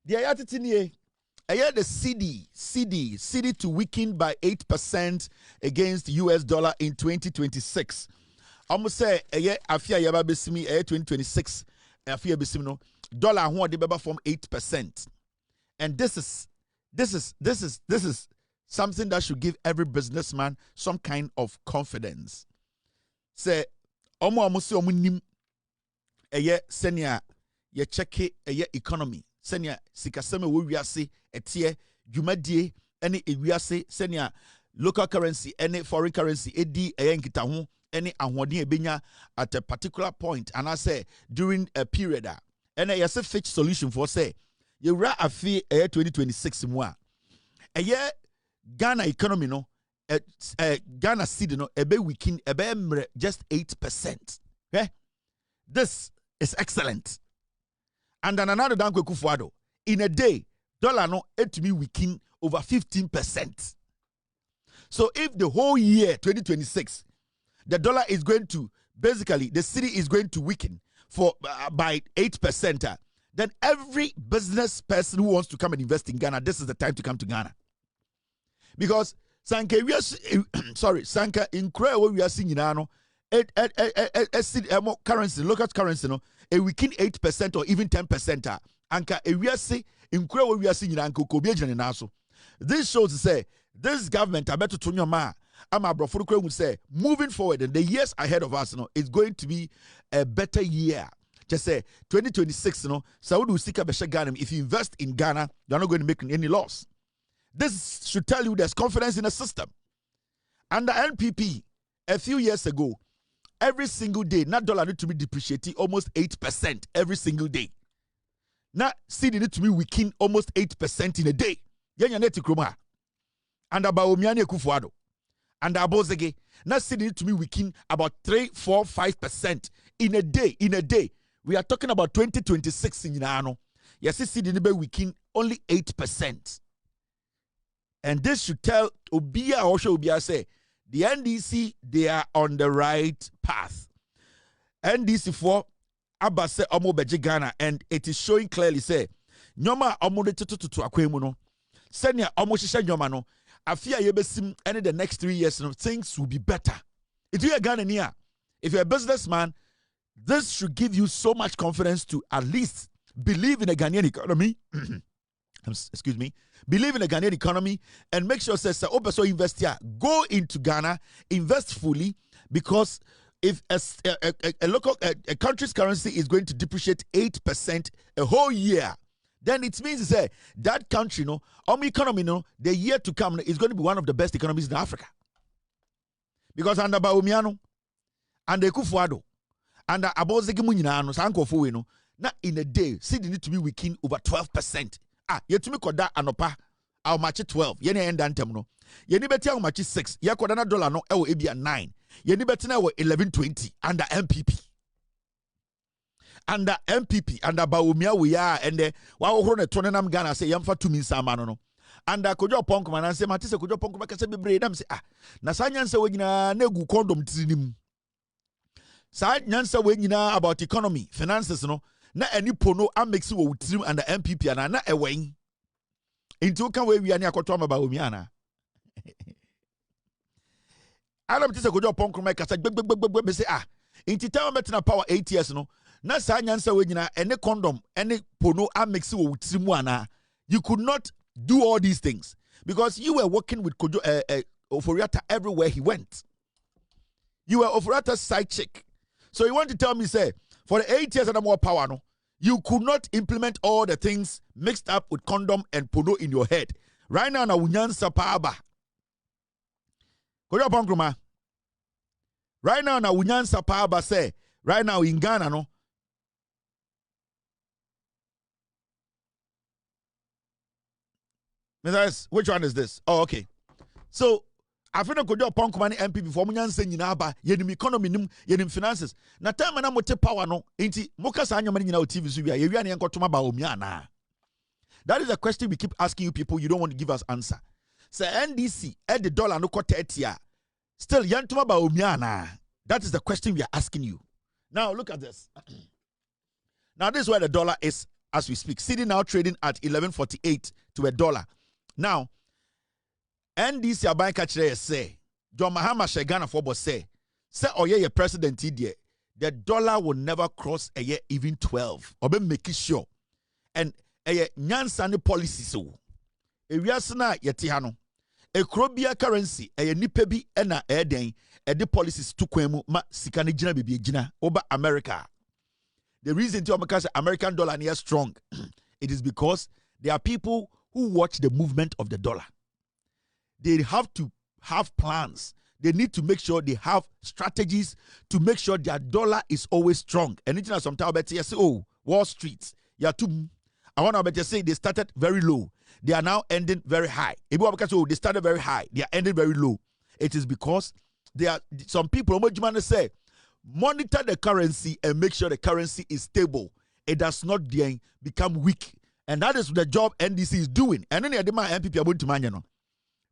The ayatitini the CD to weaken by 8% against US dollar in 2026. Almost say afia yaba besimi 2026 afia besimi no dollar ho de beba from 8%. And this is something that should give every businessman some kind of confidence. Say omo se omo nim senia ye check economy senia sikaseme wo wiase etie dwumadie ene ewiase senia local currency ene foreign currency edi nkita ho ene ahoden ebenya at a particular point, and I say during a period ene yese fetch solution for say yewra afi 2026 mu a Ghana economy no Ghana cedi no ebe weekend ebe just 8%. Okay? This is excellent. And then another down kuffour in a day dollar no to be weaken over 15%. So if the whole year 2026 the dollar is going to basically the city is going to weaken for by 8%, then every business person who wants to come and invest in Ghana, this is the time to come to Ghana. Because Sanka in Kwadwo we are seeing no currency, local currency no a weaken 8% or even 10%. Anka we are see in Kwadwo we are seeing anko kobiejene naso. This shows to say this government I bet to turn your ma Amabrofuru would say moving forward in the years ahead of us it's going to be a better year. Just say 2026 Saudi Sika Besha Ghana, if you invest in Ghana you're not going to make any loss. This should tell you there's confidence in the system. Under NPP, a few years ago, every single day, that dollar need to be depreciating almost 8% every single day. Now, cedi need to be weakening almost 8% in a day. Yenya neti kroma. And Aboagye Kuffour. And Aboagye. Now, cedi need to be weakening about 3, 4, 5% in a day. In a day. We are talking about 2026 in Yano. Yes, cedi need to be weakening only 8%. And this should tell Obia also Obia say the NDC they are on the right path. NDC for Abase Omo Beji Ghana, and it is showing clearly say Nyoma Omo de to akwemu no senia Omo shisha nyoma no afia yebesim any the next 3 years things will be better. If you are Ghanaian, if you're a businessman, this should give you so much confidence to at least believe in a Ghanaian economy. Excuse me, believe in the Ghanaian economy and make sure says so invest here, go into Ghana, invest fully, because if a local a country's currency is going to depreciate 8% a whole year, then it means say that country economy the year to come is going to be one of the best economies in Africa. Because under Baumiano, under Kuffour, under Aboagye munyina sankofo na in a day cedi need to be weakening over 12%. Yetumi koda anopa au machi 12 yene enda ntem no yeni beti au machi 6 ye koda na dollar no ewo ebia 9 yeni beti na ewo 11.20 under MPP under Baumia we are and wa ohoro ne tone nam Ghana say yemfa tumi nsama no under Kojo Oppong man say matise Kojo Oppong ba kase bebre dam say na sa nyansa we nyina na egu condom tirinim sa nyansa we nyina about economy finances no na any pono amexi wo wutrim under MPP ana na ewen into kan we wi ani akoto amaba omi ana Adam tise Kojo Oppong make kasa gbegbegbegbe me say into time metina power 8 years no na sa nyansa we nyina any condom any pono amexi wo wutrim ana. You could not do all these things because you were working with Kojo Oforiata everywhere he went. You were Oforiata's side chick. So you want to tell me say for the 8 years and more power, you could not implement all the things mixed up with condom and pono in your head. Right now, na unyansa paaba. Kojo Oppong. Right now, na unyansa paaba say. Right now in Ghana, no. Which one is this? Oh, okay. So I feel like Kojo Oppong money MP before munyanse nyina ba yenim economy nim yenim finances na time na mote power no enti moka sa anyoma nyina o TV so bia ye wi an yenkotoma ba omi ana. That is a question we keep asking you people, you don't want to give us answer. Say NDC at the dollar no ko 30 a still yentoma ba omi ana. That is the question we are asking you. Now look at this. Now this is where the dollar is as we speak. CD now trading at 11.48 to $1. Now, NDC aban kachire say, John Mahama Shegana for say oye president the dollar will never cross a year even 12. Obe make it sure. And a nyansani policy so. E wiasna yeti hano. A krobia currency a nipebi ena den the policies to kwemu ma sikani jina bibi jina over America. The reason to American dollar is strong, it is because there are people who watch the movement of the dollar. They have to have plans. They need to make sure they have strategies to make sure their dollar is always strong. And it's sometimes better say, oh, Wall Street, I want to better say they started very low. They are now ending very high. If you say, they started very high, they are ending very low. It is because there are some people who say, monitor the currency and make sure the currency is stable. It does not become weak. And that is the job NDC is doing. And then the MPP are going to manage.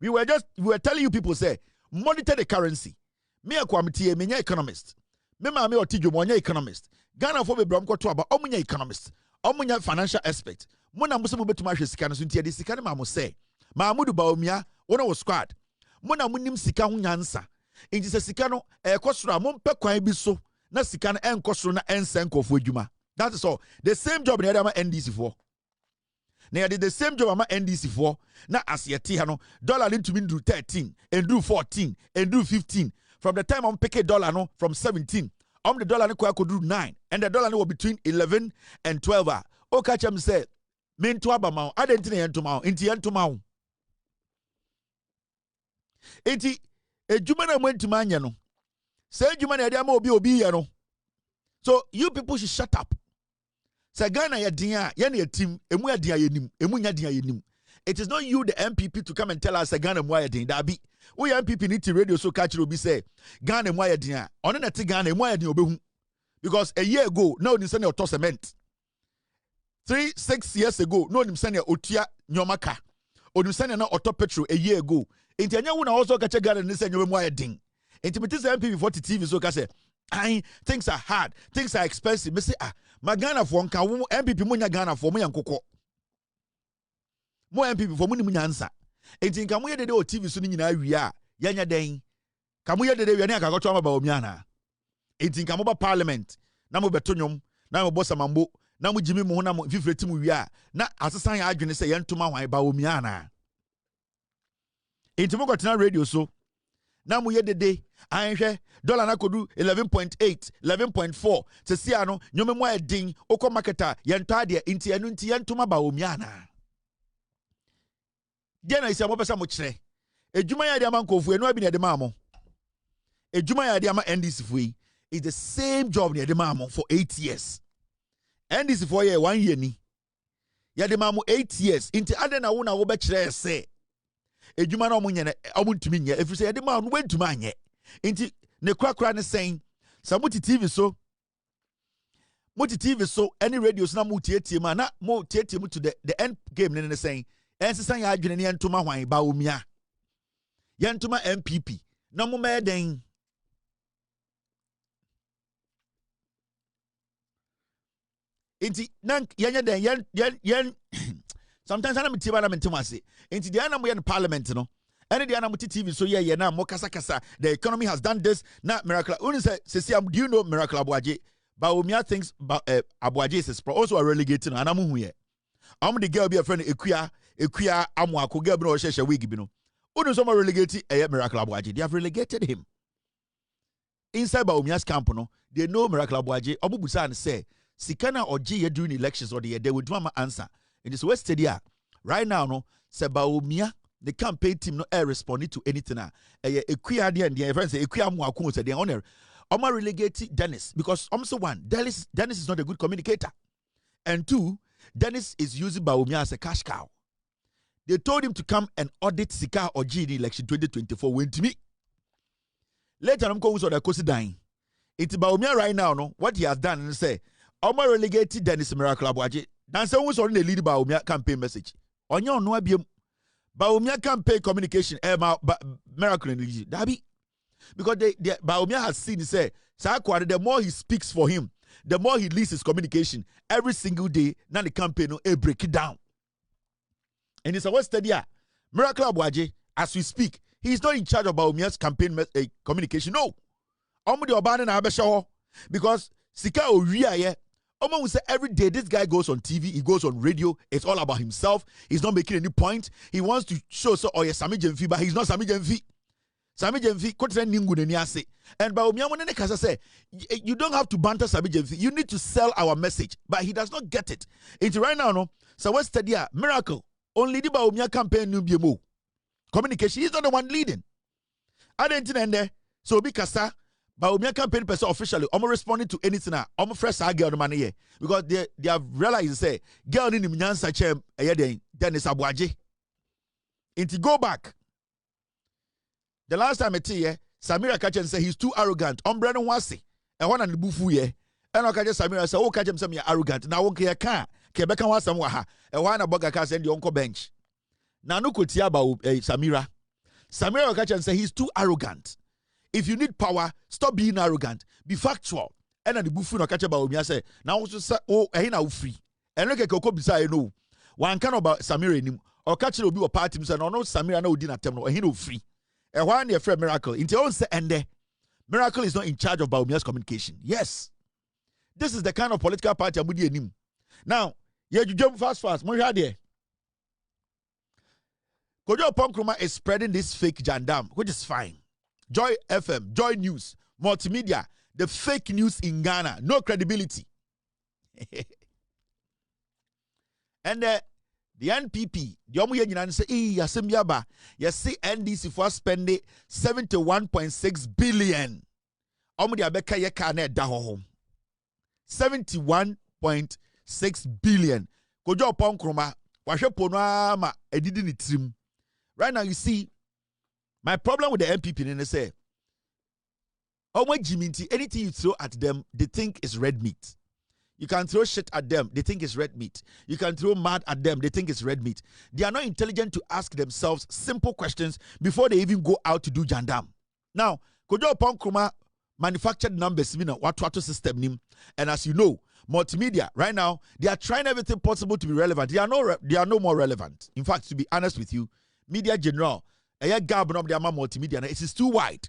We were telling you people say, monitor the currency. Me a kwamitie me economist. Me ma me otijo mo economist. Ghana for be bram ko to aba omunya economist. Omunya financial expert. Mo na mo se mo betuma hwe sika no so ntie de sika ne ma mo say. Mahmudu Bawumia wona wo squad. Mo na mo nim sika ho nyansa. Inti se sika no ekosoro mo mpe kwan bi so na sika no enkosoro na ensen kofo adwuma. That is all. The same job in the NDC for. Now did the same job ama NDC for. Now as yeti hano dollar into do 13 and do 14 and do 15. From the time I'm picking dollar no from 17. The dollar no could do 9 and the dollar no between 11 and 12. O catch him say men to abamount. I didn't into mount into mount. Enti a jumana went to man no. Say jumana diamo obi no. So you people should shut up. Say Ghana ya dia ya team emu ya dia yenim emu nya dia yenim. It is not you the MPP to come and tell us Ghana mu ya dia that be. We MPP need to radio so catch obi say Ghana mu ya dia. Ono na te Ghana mu ya dia obehu. Because a year ago no ni send your cement. 6 years ago no ni send your otua nyomaka. Onu send na auto petrol a year ago. Enti anya wu na also catch Ghana ni send mu ya din. Enti me say MPP for TV so ka say things are hard, things are expensive. Me say my Ghana for nka wo MPP mo nya Ghana for mo yankoko. Mo MPP for mo ni mo nyansa. Enti nka mo ye dede o TV so ni nyina wi a yanya den. Ka mo ye dede wi ani aka goto amaba omi ana. Enti nka mo ba parliament na mo beto nyom na mo bossa mambo na mo jimi mo na mo fifreti mo wi a na asesan ya adwene se yentoma hwan ba omi ana. Enti mo gotena radio so na mo ye dede anhwe dollar na kodu 11.8 11.4 se sia no nyome mo edin okọ marketa yento ade nti anu nti yentoma ba omiana de na isia mo pesa mo kire ejuma ya de ama nkofu enu abi na de maamo ejuma ya de ama NDC fui is the same job na de maamo for 8 years NDC for year 1 year ni ya de maamo 8 years nti ade na wo na wo be kire se ejuma na omunye na omuntumi nye efiri se de maamo no wentuma anye nti ne krakra ne saying samuti TV so any radios na mutietie ma na mutietie mu to the end game ne saying ensesan ya adwene ne yentoma hwan ba omia yentoma MPP na mo meden nti nan yenya den yen sometimes ana mtiba na mentemase nti de ana mo ye parliament no any the animal TV so yeah na mo kasa the economy has done this na miracle only say do you know miracle Aboagye Bawumia thinks Aboagye is also a relegating and amu here the girl be a friend ekuya amwako girl no sheshe wig bi no unu so relegate miracle Aboagye they have relegated him inside Bawumia's camp no they know miracle Aboagye obubusa and say sikana oje ye during elections or they would do answer in this west area right now no say Bawumia the campaign team no responded to anything. Ekuya and the friends say Ekuya Muaku said they honor. Oma relegate Dennis because also one Dennis is not a good communicator, and two Dennis is using Bawumia as a cash cow. They told him to come and audit Sika or GD election 2024. Went to me later. I'm going to the Kosi dying. It's Bawumia right now. No, what he has done and say Oma relegate Dennis Miracle Aboagye. Then someone's on the lead Bawumia campaign message. On your no abiem. Bawumia campaign communication miracle in the Dabi because Bawumia has seen say the more he speaks for him the more he leads his communication every single day, now the campaign no break it down. And it's a West Stadia. Miracle Aboagye, as we speak, he's not in charge of Baumya's campaign communication. No. Omo de obane na abesha, because sika oria ye. Omo will say every day this guy goes on TV, he goes on radio, it's all about himself. He's not making any point. He wants to show so oh yeah Sami Jemfi, but he's not Sami Jemfi. Sami Jemfi kotre ningu ne niase. And Baumya won ne kasa say you don't have to banter Sami Jemfi. You need to sell our message. But he does not get it. It's right now no. So what's the miracle? Only the Baumya campaign no biemo. Communication, he's not the one leading. I didn't end there. So because Baumya campaign person officially, I'm responding to anything. I'm fresh girl the money because they have realized say girl in the Nyansa chem then it's Aboagye. Into go back. The last time I tell you, Samira Kachen say he's too arrogant. Brandon Wasi. And one and the bufu ye. And I catch Samira say, oh, catch him some arrogant. Now okay, I can't. Kebeka was some waha. And one aboga can send the uncle bench. Now no could about Samira. Samira Kachen say he's too arrogant. If you need power, stop being arrogant. Be factual. And the bufu no catch about me. I say, now also say, oh, I now free. And look at Coco beside no. One can about Samira in him. Or catch it will be a party. And no Samira no dinner terminal. And he no free. And why near friend Miracle? In your own say, and Miracle is not in charge of Baumya's communication. Yes. This is the kind of political party I'm with you. Now, you jump fast. More there. Kwadwo Oppong is spreading this fake jandam, which is fine. Joy FM, Joy News, Multimedia, the fake news in Ghana, no credibility. And the NPP, the omu yenina say, yasembiaba, yasi NDC for spending 71.6 billion. Omu di abeka yeka ne da home. 71.6 billion. Kwadwo Oppong wahwe pono ama edidi ni trim. Right now, you see, my problem with the NPP is say, oh my Jiminti, anything you throw at them, they think is red meat. You can throw shit at them, they think it's red meat. You can throw mud at them, they think it's red meat. They are not intelligent to ask themselves simple questions before they even go out to do jandam. Now, Kwadwo Oppong manufactured numbers, what system nim, and as you know, multimedia right now they are trying everything possible to be relevant. They are no more relevant. In fact, to be honest with you, media general, a gap of the multimedia, it is too wide.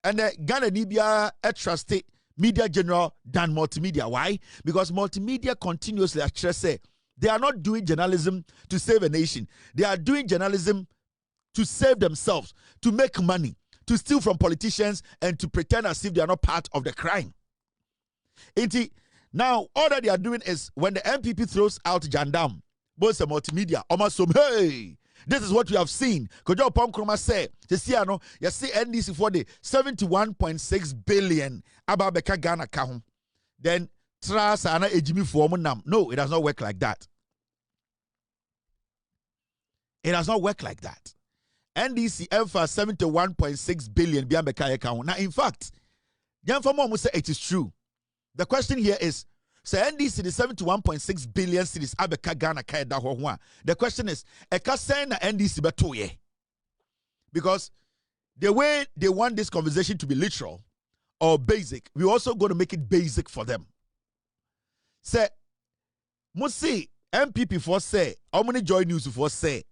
And Ghana Nibia trusted media general than multimedia. Why? Because multimedia continuously say they are not doing journalism to save a nation. They are doing journalism to save themselves, to make money, to steal from politicians, and to pretend as if they are not part of the crime. Now, all that they are doing is when the MPP throws out jandam, both the multimedia, almost some, hey, this is what we have seen. Kwadwo Oppong say, you see NDC for the 71.6 billion ababeka Ghana kahum. Then trust ana ejimi for nam. No, it does not work like that. It does not work like that. NDC for 71.6 billion biambeka kahum. Now, in fact, Yanfamo say it is true. The question here is, so NDC the 71.6 billion cedis abeka Ghana kaida ho. The question is, eka say na NDC betoye. Because the way they want this conversation to be literal or basic, we're also going to make it basic for them. Say, Musi MPP for say, how many Joy News for say,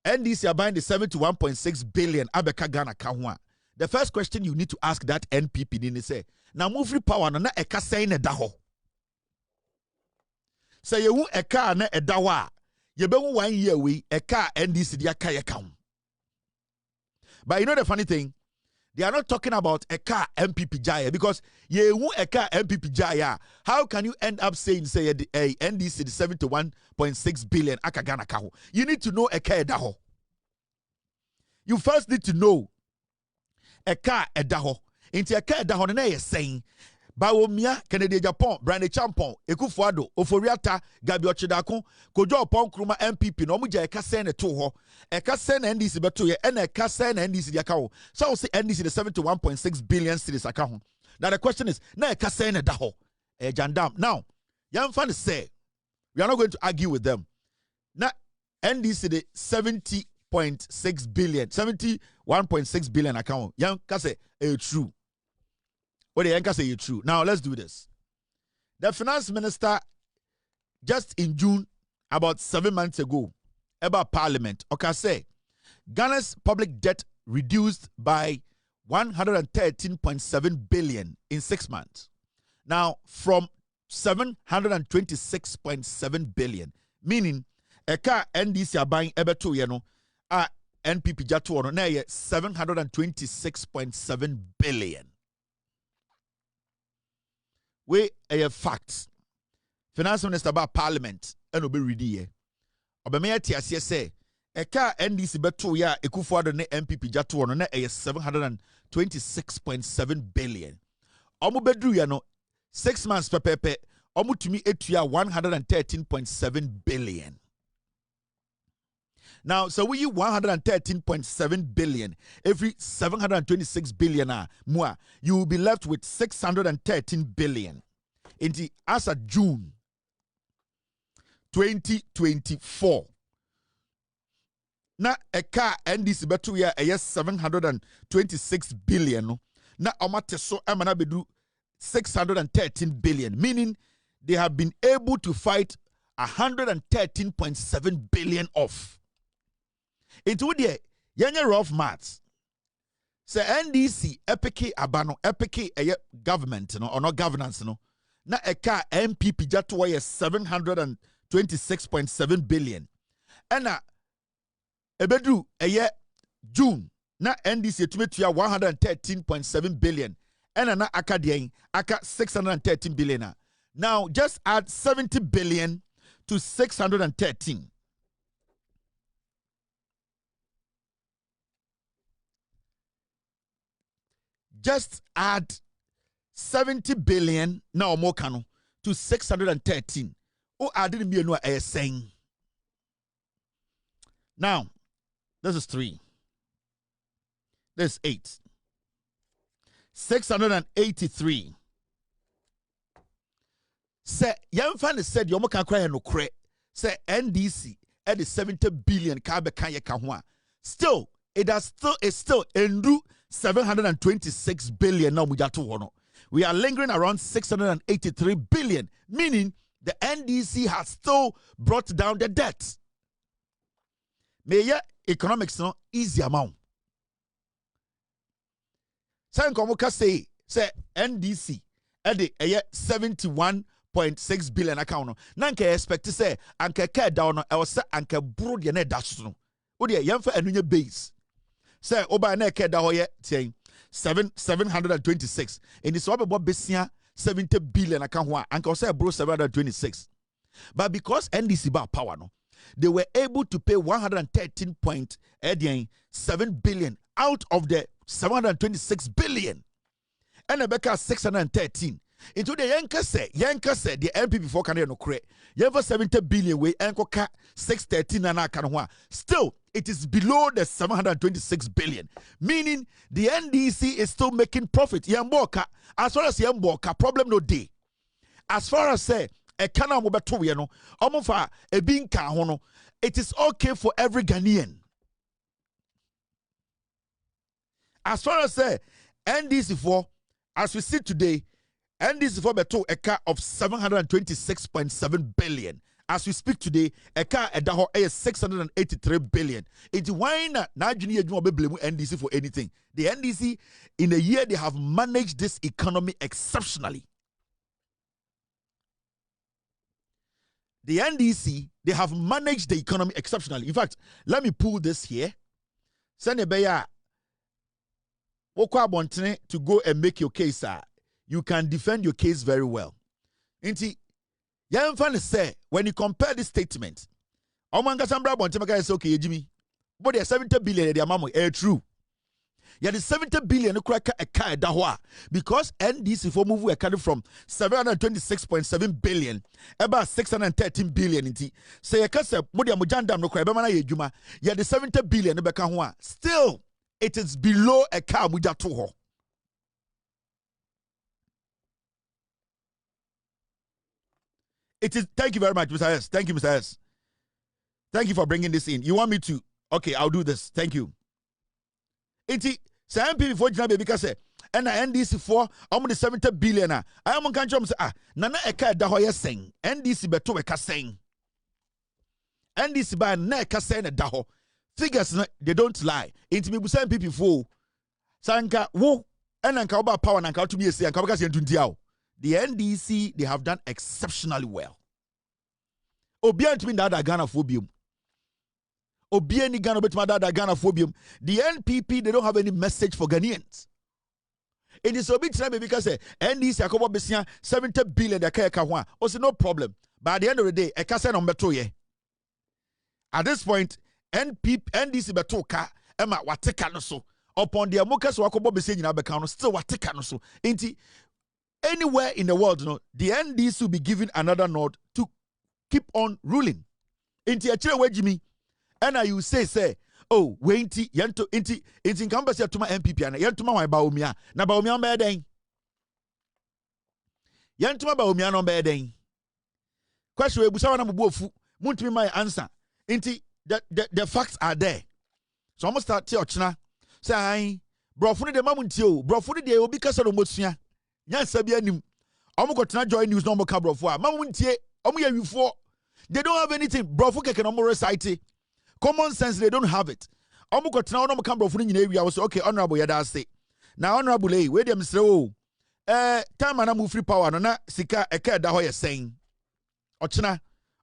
NDC are buying the 71.6 billion abeka Ghana kahwa. The first question you need to ask that NPP didn't say, now move free power na eka say ne daho. Say you eka na edawa. You be 1 year we eka NDC dia kaya count. But you know the funny thing, they are not talking about eka MPP jaya because you eka MPP jaya. How can you end up saying say NDC the 71.6 billion akagana kaho? You need to know eka edaho. You first need to know eka edaho. Inti eka edaho na ye saying Bawomia, Kennedy Japan, Brandy Champon, Kuffour, Oforiata, Gabi Ochidakon, Kwadwo Oppong MPP, no muja eka sene toho, eka sene NDC betoye, and eka sene NDC diakao. So I say NDC the 71.6 billion cedis account. Now the question is, na eka sene daho, jandam. Now, young fans say, we are not going to argue with them. Now, NDC the 70.6 billion, 71.6 billion account. Young kase true. What the anchor say is true. Now let's do this. The finance minister just in June, about 7 months ago, about Parliament, okay, say Ghana's public debt reduced by 113.7 billion in 6 months. Now, from 726.7 billion, meaning a car NDC are buying ebeto yeno a NPP jatu ono na 726.7 billion. We a facts. Finance Minister about Parliament and obe ready ye. Obeme ti ase say a car NDC beto ya kuffour ne NPP jatu ono na 726.7 billion. Omo bedru ya no 6 months pepepe omo tumi etua 113.7 billion. Now, so we use 113.7 billion every 726 billion more, you will be left with 613 billion. In the as of June 2024. Now, a car and this better year a 726 billion. Now, amate so amana bedu 613 billion, meaning they have been able to fight 113.7 billion off. Into the yenye rough maths. Say NDC epiki abano epiki government no or not governance no. Na eka MPP jatuwa 726.7 billion. Ena ebedu June na NDC tumetuya 113.7 billion. Ena na aka 613 billion. Now just add 70 billion to 613. Just add 70 billion now more cano to 613. Oh, I didn't be no saying. Now, this is 3. This is 8. 683. Say, young fan said, you can cry no cre. Say, NDC at the 70 billion kabe kanye kahwa. Still, it's still endu 726 billion now we are lingering around 683 billion, meaning the NDC has still brought down the debt. May economics no easy amount. Say NDC at the 71.6 billion account. Nanke expect to say anke care down I was anke broad ye ne dash no. Odi yamfa enunye base. Say oba na ke da hoye tian 726 in this one about besia 70 billion account ho anka say bro 726. But because NDC ba power no, they were able to pay 113.7 billion out of the 726 billion. And Rebecca 613. Into the Yanka said the MP before can no create. You have 70 billion way and 613 and I can. Still, it is below the 726 billion. Meaning the NDC is still making profit. Yamboka, as far as Yamboka, problem no day. As far as say a kana mobeto no, omofa a binka hono, it is okay for every Ghanaian. As far as say NDC for, as we see today, NDC for beto a car of 726.7 billion. As we speak today, a car at Daho is 683 billion. It's why not junior NDC for anything. The NDC in a year they have managed this economy exceptionally. The NDC, they have managed the economy exceptionally. In fact, let me pull this here. Send a beya to go and make your case. You can defend your case very well. Inti, Yanfan say when you compare this statement, Omanga Sambra Bontemaka is okay, Jimmy. But they are 70 billion, they are mamu, true. Yeah, the 70 billion crack a car dahwa because NDC for move were coming from 726.7 billion, about 613 billion. Inti say a case Modia Mujandam no crabana yejuma. Yeah, the 70 billion Bekanwa. Still, it is below a car mujatuho. It is. Thank you very much, Mr. S. Thank you, Mr. S. Thank you for bringing this in. You want me to? Okay, I'll do this. Thank you. Say MPP for Jina baby say and NDC for almost 70 billion. I am on country say nana eka da ho sen NDC beto eka sen NDC by na eka sen da ho figures they don't lie into me busa MPP for sanka wo and anka oba power nanka to be say anka because ntuntia the NDC they have done exceptionally well. Obian to be that Ghana phobium. Obiani Ghana between that Ghana phobium. The NPP they don't have any message for Ghanaians. It is a bit time because NDC akobo besia 70 billion de ka ho. Also no problem. But at the end of the day, e ka say number 2 ye. At this point, NDC beto ka e ma wateka no so. Upon the amoka so akobo besia nyina beka no still wateka no so. Enti anywhere in the world, the NDC will be given another nod to keep on ruling. Enti a chire Jimmy. And you say, oh, wenti yento inti nkamba se tuma MPP ana yentuma wan Baomia na Baomia be den. Yentuma Baomia no be den. Question we busa wana mubu ofu. Muntumi my answer. Inti the facts are there. So almost start te ochna. Say brofo ne de mamunti o. Brofo ne de obi kasa no mosua. Nyansa bi anim. Omo kotena joy news no mo ka brofo a. Mamuntie omo ya wifo. They don't have anything. Brofo keke no mo recite. Common sense, they don't have it. Omo kotena no mo ka brofo nyina wi a say okay honorable yada say. Na honorable we dem sre o. Time na mu free power no na sika eka da ho ye sen. Ochena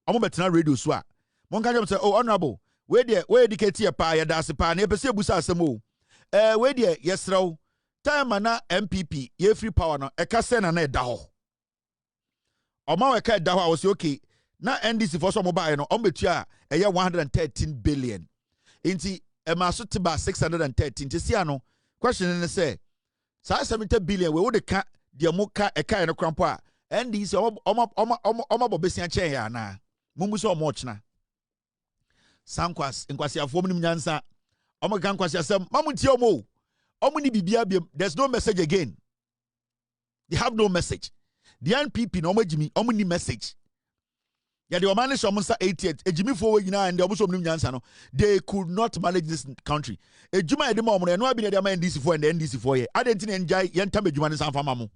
omo betena radio so a. Mon ka dem say oh honorable we educate ye pa yada se pa na epese busa asem o. We de yesre o. Time na MPP ye free power no eka sen na da ho. Oma we ka da ho I was okay. Na NDC for some mobile no ombetua eye 113 billion. Inti emaso tiba 613. Tisi ano question ne say sa 70 billion we would ka de moka eka no krampo a NDC oma bobesia chen ya na. Mumbu so omo chna. Sankwas nkwasi afom nim nyansa. Omo kan kwasi asem mamunti omo. Omo ni bibia biem. There's no message again. They have no message. The NPP no omo omo ni message. Yeah, the Omani Shamunsa 88, a Jimmy for Wina and the Obusom Nyansano, they could not manage this country. A Juma at the moment, and no have been at the NDC for and the NDC for ye. I didn't enjoy Yantame Juman San Famamu.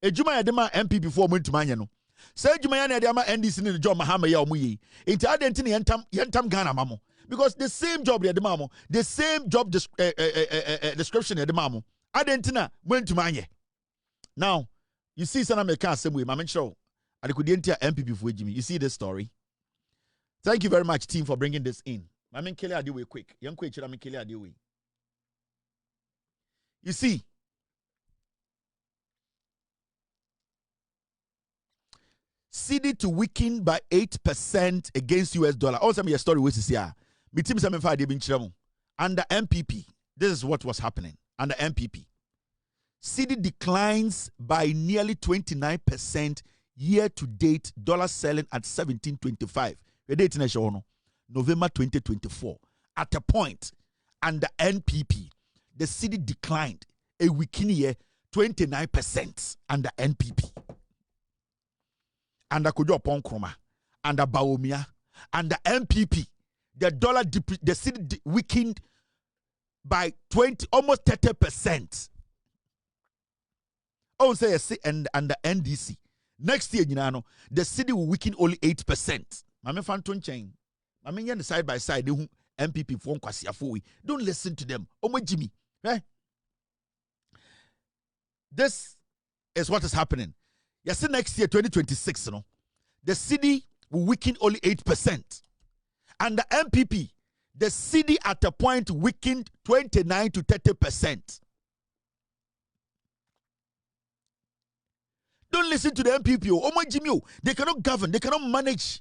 A Juma at the MP before went to Maniano. Say Jumayana at the NDC in the John Mahama Yamuyi. Into Identity Yantam Ghana Mamo. Because the same job at the Mamo, the same job description at the Mamo. Adentina went to Manye. Now, you see, Sana Meka same way, Maman Show. And could enter MPP for Jimmy. You see this story? Thank you very much, team, for bringing this in. I mean, Kelly, I do it quick. Young quick, I mean, Kelly, I do it. You see, cedi to weaken by 8% against US dollar. Also, me a story which is here. Me team 75 been trouble. Under MPP, this is what was happening. Under MPP, cedi declines by nearly 29%. Year to date, dollar selling at 17.25. The date in November 2024. At a point, under NPP, the cedi declined a weekend year 29% under NPP. Under Oppong Kroma, under Baomia, under MPP, the cedi weakened by almost 30%. Oh, say and under NDC. Next year, the cedi will weaken only 8%. Mame Fanton chain. Mame side by side, they MPP for Kwasiafui. Don't listen to them. Omo Jimmy. Eh? This is what is happening. Yes, next year, 2026, the cedi will weaken only 8%. And the MPP, the cedi at a point weakened 29 to 30%. Don't listen to the MPP. Oh my Jimmy, they cannot govern, they cannot manage.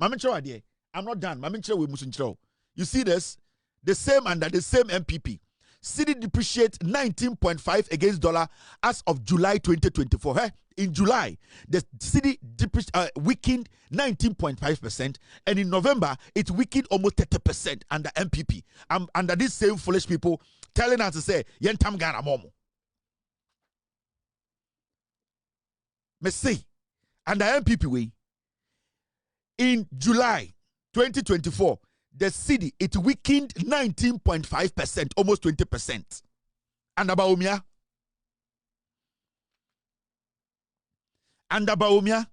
I'm not done. You see this? The same under the same MPP. Cedi depreciates 19.5 against dollar as of July 2024. In July, the cedi weakened 19.5%, and in November, it weakened almost 30% under MPP. Under these same foolish people telling us to say, Yentam Ghana Momo. Messi, under MPP way, in July 2024, the cedi it weakened 19.5%, almost 20%. under Bawumia. Under Bawumia.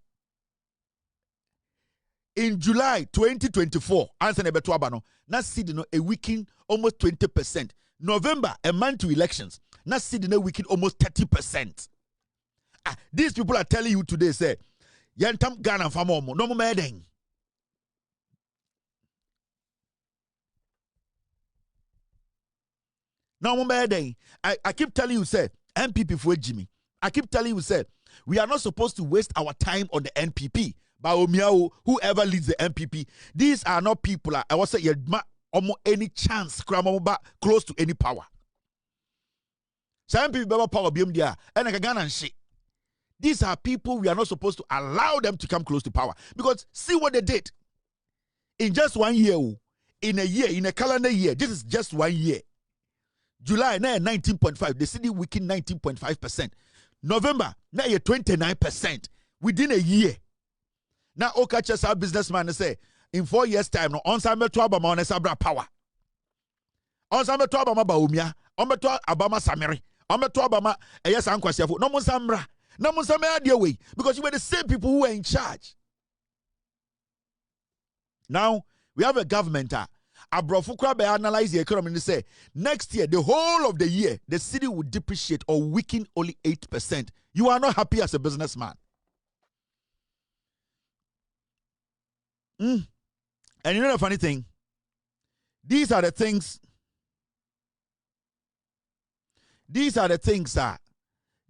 In July 2024, answer Nebetuabano, na seed no a weekend almost 20%. November, a month to elections, na seed no weekend almost 30%. These people are telling you today, say, Yantam Ghana Famomo, no more medding. No more medding. I keep telling you, say, MPP for Jimmy. I keep telling you, say, we are not supposed to waste our time on the NPP. Baomiao, whoever leads the MPP, these are not people. I was say any chance close to any power. Some people have power beyond there, and I can shit. These are people we are not supposed to allow them to come close to power, because see what they did in just 1 year, in a calendar year. This is just 1 year. July 19.5, the city weakened 19.5%. November now 29% within a year. Now, catch our businessman say in 4 years' time, no onsambe to Abama on Sabra power. Onsambe to Abama Baumia, Ombeto Abama Samiri, Ombeto Abama, yes, Uncle Sefu, no Monsamra, no Monsamra, dear way, because you were the same people who were in charge. Now, we have a government. Abrofukra analyze the economy and say next year, the whole of the year, the city will depreciate or weaken only 8%. You are not happy as a businessman. And you know the funny thing? These are the things that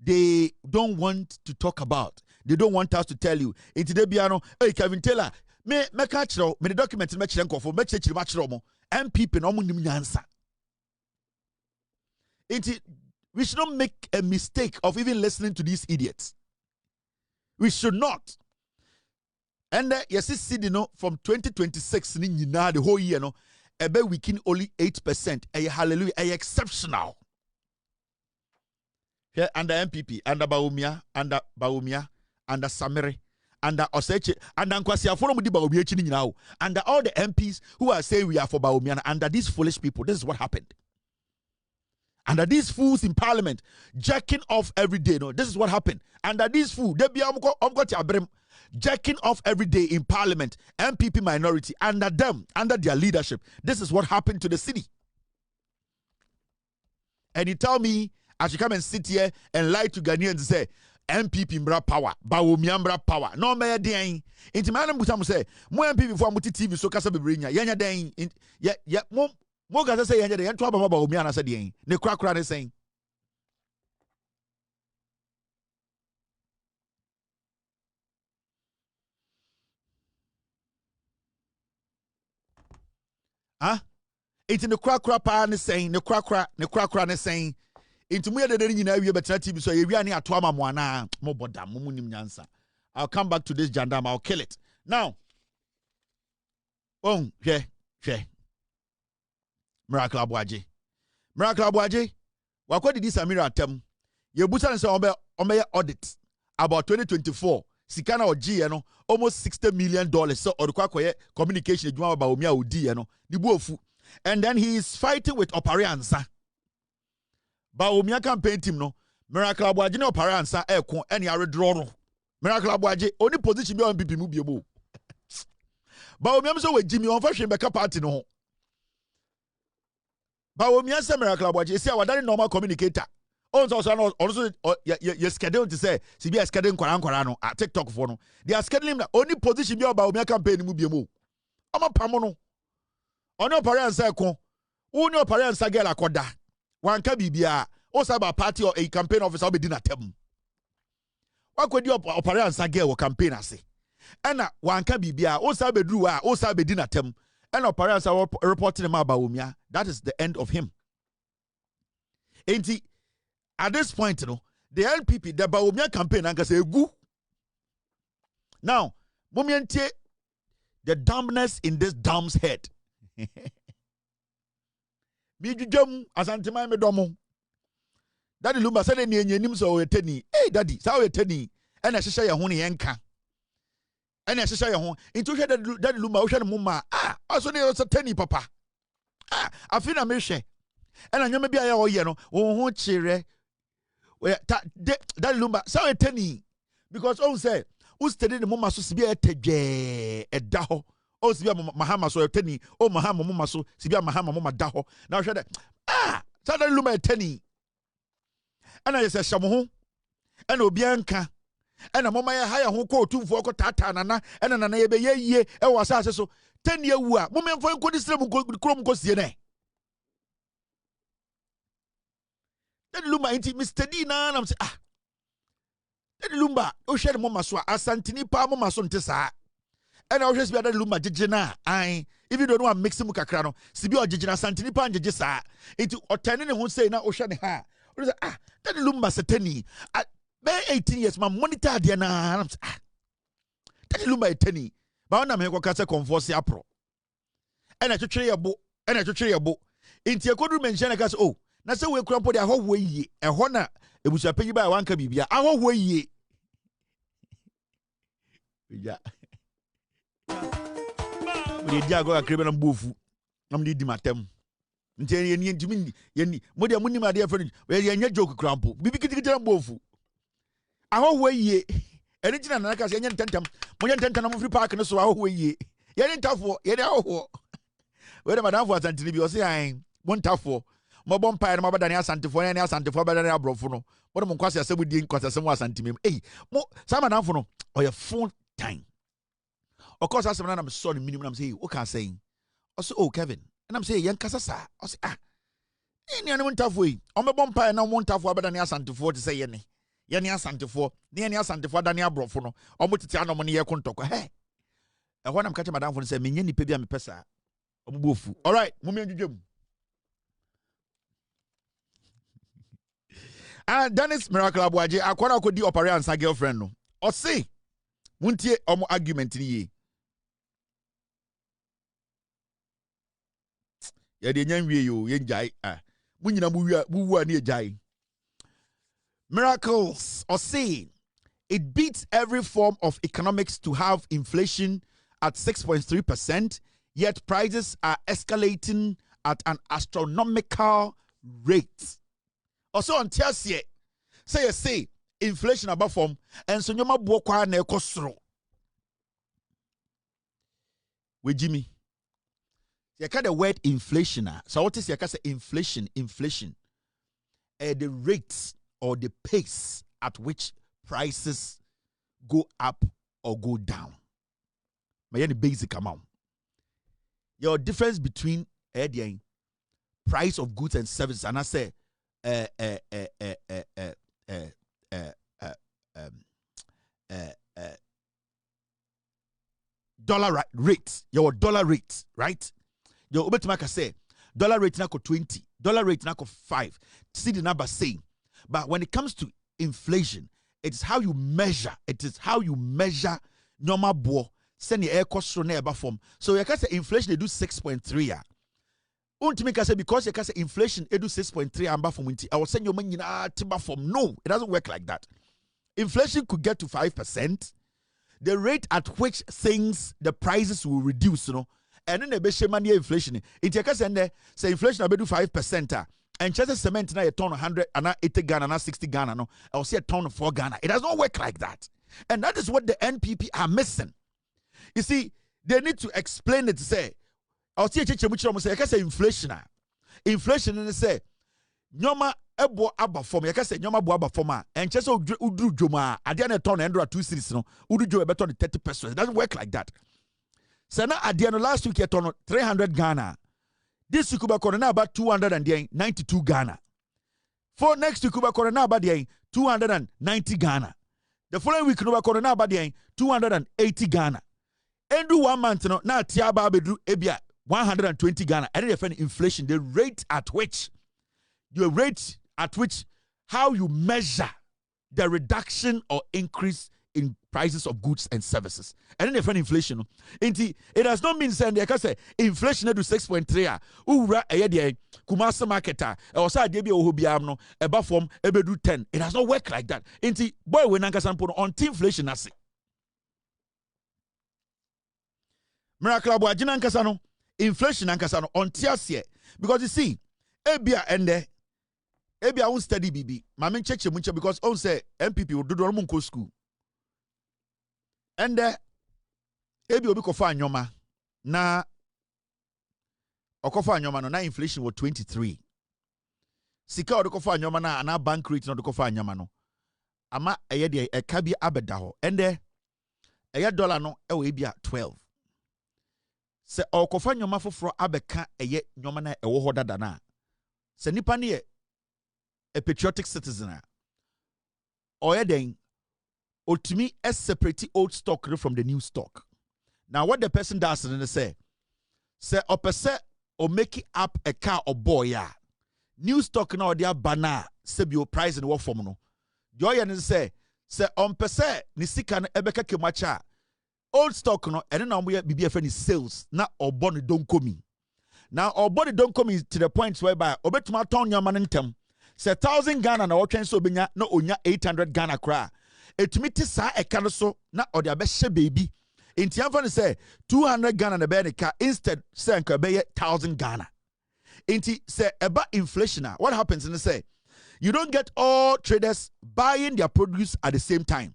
they don't want to talk about. They don't want us to tell you. In today, Biano, hey, Kevin Taylor, me catch me the document me chiren kofo me chechiri ma chiro mo MPP no mo nim nyansa. We should not make a mistake of even listening to these idiots. We should not. And yes, see, from 2026, the whole year, no, we can only 8%. Hallelujah, exceptional. Here under MPP, under Baumia, under Samere, under Oseche, under Nkwasi Aforo Mudi Baumia chini now, under all the MPs who are saying we are for Baumia, under these foolish people, this is what happened. Under these fools in parliament, jacking off every day, no, this is what happened. Under these fools, they be jacking off every day in parliament, MPP minority, under them, under their leadership. This is what happened to the city. And you tell me, I should come and sit here and lie to Ghanaians and say, MPP mbra power, Bawumia mbra power. No me den. Inti manam butam say, mo MPP for amuti TV so kasa bebrenya. Yanya den. Ya mo gasa say yanya den. Yanto abama Bawumia na say den. Ne krakra ne saying. It's the krakra pa ne saying, ne krakra ne saying. Into me the nyina wie betra TV so ye wi ani ato ama mo ana mo boda mo munim nyansa. I'll come back to this jandam, I'll kill it. Now, Miracle Aboagye. What did this Amira atem? Ye busa say ombe audit about 2024. Sikana oji no almost $60 million. So odukwa communication adwuma about Omia odi no. Di buofu. And then he is fighting with Opariansa. Baumia campaign team no Miracle Aboagye no Opariansa eko ene are draw no. Miracle Aboagye only position be on MPP mu biebo. Baumia so we Jimmy on fashion beka party no ho. Baumia say Miracle Aboagye say wadane normal communicator. Also you schedule to say CB scheduling kwara no at TikTok for no. They are scheduling the only position be on Baumia campaign mu biebo. Ama pamo no. Ono Opariansa eko. Uni Opariansa girl akoda. Wanka bibia osaba party or a campaign officer be dinner tem. Wakwedi Opariansa girl or campaign ase. Ena wanka bibia osaba dru a osaba dinner tem. Ena Opariansa reporting him about Bawumia. That is the end of him. Enti at this point, you know, the LPP, the Bawumia campaign, and say gu. Now, momiente the dumbness in this dumb's head. Mijujum asantima me domo. Daddy Lumba said ni enyenim so oyeteni. Hey daddy, sa oyeteni. Ena hyehyɛ ye ho ne yenka. Ena hyehyɛ ye ho. Into daddy Lumba wo hwɛ ne mumma. Aso ne so teni papa. Afina me hwɛ. And I maybe I oh no oh chere that lumba so eteni because all say who study the mama so sibia etedwe edaho o sibia mahama so eteni o mahama mama so sibia mahama mama daho now share that so that lumba eteni and I say shamu and obianka and a mama ya haya ho ko tumfo ko tata nana and nana ye be ye e wasase so 10 year wu a mama mfo ko distre mu krom ko sie ne that lumba inti Mr. D na am say that lumba o share mama so asantini pa mama so nte saa and I just be that lumba jejena ai if don't want mix mu kakra no sibi o jejena asantini pa jeje saa inti otene ne ho say na o share ne ha o say that lumba setani 18 years my monitor there na that lumba etani ba ona me ko kase conforce apro and I twetwe yebo inti ekodu mention na kase oh na se we kura podi ahọhọ yie ehọ na ebusu apanyi ba wanka bibia ahọhọ yie ya we dia go akrebe na mbofu na mdi di matem nti ye ntimi ye mo dia munim ade afani ye nya joke krampo bibi kitikiti na mbofu ahọhọ yie eni tina na kase ye ntentam mo ye ntentam na mo free park no so ahọhọ yie ye ni ntafo ye ni ahọhọ we de madam for asantini bi o se an mo ntafo mo bom pa na mabada ne asantefo ne asantefo bada ne abrofo no mo de mo kwase asem di nkwase mo asantimem mo sama nanfo no oye full time of course asem na am sorry minimum na am say o can say also oh Kevin and I'm say yen kasa sa o say ni anu ntafo yi o me bom pa na mo ntafo bada ne asantefo te say ye ne asantefo ne asantefo da ne abrofo no o mo tete anom ne ye kontoko he e ho na am ka che madam fo say menye nipa bia me pesa o mo bofu all right mo me adwudwam. And Dennis Miracle Aboagye akwara ko di opare ansa girlfriend no o say muntie omo argument ni ye ya de nyanwie yo ye njai munyina mu ni ejai Miracles or say it beats every form of economics to have inflation at 6.3%, yet prices are escalating at an astronomical rate. Also on Tiasie, say inflation above form and so nyoma bo kwa na ekosoro. We Jimmy. You the word inflation. So what is you say inflation? The rates or the pace at which prices go up or go down. My basic amount. Your difference between price of goods and services, and I say dollar rate, your dollar rate, right? Your obetimaka say dollar rate na ko 20, dollar rate na ko 5. See the number saying. But when it comes to inflation, it's how you measure. It is how you measure normal bo. Send the air cost na eba form. So you can say inflation they do 6.3. Ultimately, say because you can say inflation they do 6.3 amba form. I was saying your money na tiba form. No, it doesn't work like that. Inflation could get to 5%. The rate at which things, the prices will reduce, you know, and then the best money inflation. It say inflation I do 5%. And just cement na a ton 100 and 80 Ghana and 60 Ghana. No, I will say a ton of 4 Ghana. It does not work like that. And that is what the NPP are missing. You see, they need to explain it to say, I'll see a say, I can say inflation. Inflation and say, Nyoma ebo aba form. I can say Nyoma bo aba form. And just udu joma, at the end of ton and 2 cities, no, udu jo better than 30%. It doesn't work like that. So now at the end of last week, you ton 300 Ghana. This week, we're now about 292 Ghana. For next week, we're now about 290 Ghana. The following week, we're now about 280 Ghana. And do 1 month, now Tiaba Bedru Ebia 120 Ghana. And then inflation, the rate at which how you measure the reduction or increase in prices of goods and services. And then the inflation. It does not mean saying they can say inflation to 6.3. Ura a Kumasa marketer or sa debi ohobiamno above form ebedu 10. It does not work like that. Inti boy when Nankasan put on inflation as Miracle Aboagye Nankasano inflation Nankasano on tiasie. Because you see, ebia ende ebia won study bibi mame cheche munche because on say MPP will do no munko school ende ebia obi kofa anyoma na okofa anyoma no na inflation was 23 sika okofa anyoma na bank rate no okofa anyoma no ama eye de eka bi abeda ho ende eye dollar no e we bia 12 se okofa nyoma foforo abeka eye nyoma na ewo ho dada na se nipa ne a patriotic citizen or then ultimately separate old stock from the new stock. Now what the person does is say or percent or make it up a car or boy new stock now they are banner sebio price in what form no joy and say on percent ni sika na ebeka kemacha old stock no and now we be friend is sales na or body don't come now or body don't come to the point whereby obetuma ton your man intem say 1,000 Ghana na otwen so benya na onya 800 Ghana kra etumiti sa eka no so na ode abehye baby enti amfa no say 200 Ghana na be ne ka instead say nka be 1,000 Ghana enti say eba inflation what happens in say you don't get all traders buying their produce at the same time.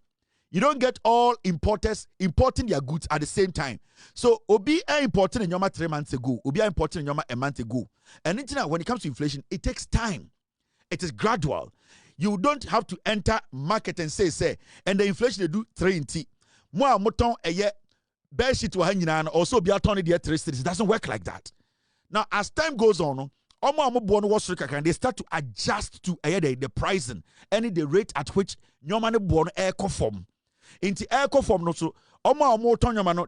You don't get all importers importing their goods at the same time. So obi importing in yoma 3 months ago, obi importing in yoma a month ago. And when it comes to inflation, it takes time. It is gradual. You don't have to enter market and say, and the inflation they do 3 in T. More moton a year, bear sheet to hang in also be a ton of the 3 cities. It doesn't work like that. Now, as time goes on, they start to adjust to the pricing and the rate at which nyoma ne born air conform. Into air conform no so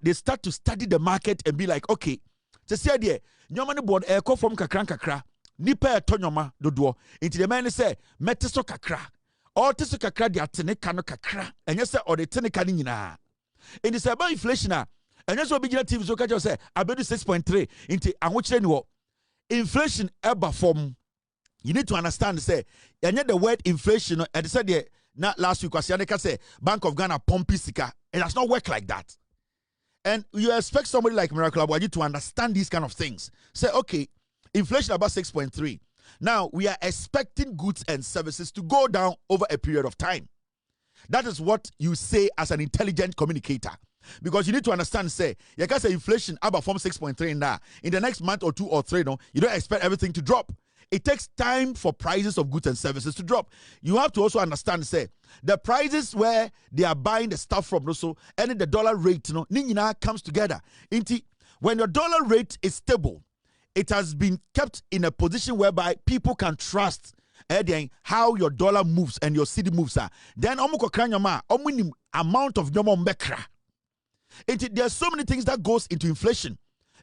they start to study the market and be like, okay, to say there, nyoma ne born air conform kakra. Nipa tonyoma dodo into the man say metiso kakra or tiso kakra dia tene kano kakra and yes or the tene kani nyina in the about inflation and yes obi gina TV so catch say abedu 6.3 into anwochire ni wo inflation eba form you need to understand say and the word inflation and said there na last week was yaneka say Bank of Ghana pompi sika it does not work like that and you expect somebody like Miracle Aboagye to understand these kind of things say okay inflation about 6.3. Now, we are expecting goods and services to go down over a period of time. That is what you say as an intelligent communicator. Because you need to understand, say, you can say inflation about from 6.3 now. In the next month or 2 or 3, no, you don't expect everything to drop. It takes time for prices of goods and services to drop. You have to also understand, say, the prices where they are buying the stuff from, also, and the dollar rate, no, nina comes together. When your dollar rate is stable, it has been kept in a position whereby people can trust how your dollar moves and your city moves. Then amount of mbekra. There are so many things that goes into inflation.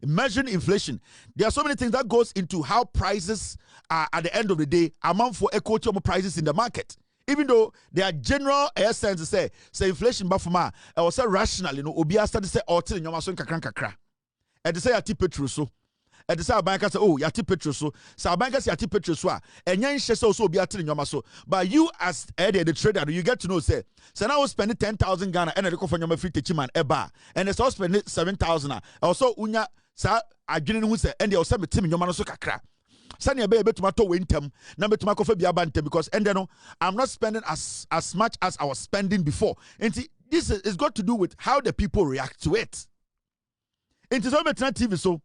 Measuring inflation. There are so many things that goes into how prices are at the end of the day amount for equity prices in the market. Even though there are general sense to say inflation bafuma, I was say rational, obia start to say otil in your kakra. And to say a petrol so. And the South Bank say, oh, yati petrol so. South Bank say yati petrol so. And yan she also be atting your maso. But you as the trader, you get to know say now spend 10,000 Ghana and I go for your free teaching man eba. And it's all spend 7,000. Also unya sa adwene hu say and they also be team your man so kakra. Sani ebe betumato wintem na betumako fe bia bante because and then I'm not spending as much as I was spending before. And this is got to do with how the people react to it. It is all TV so.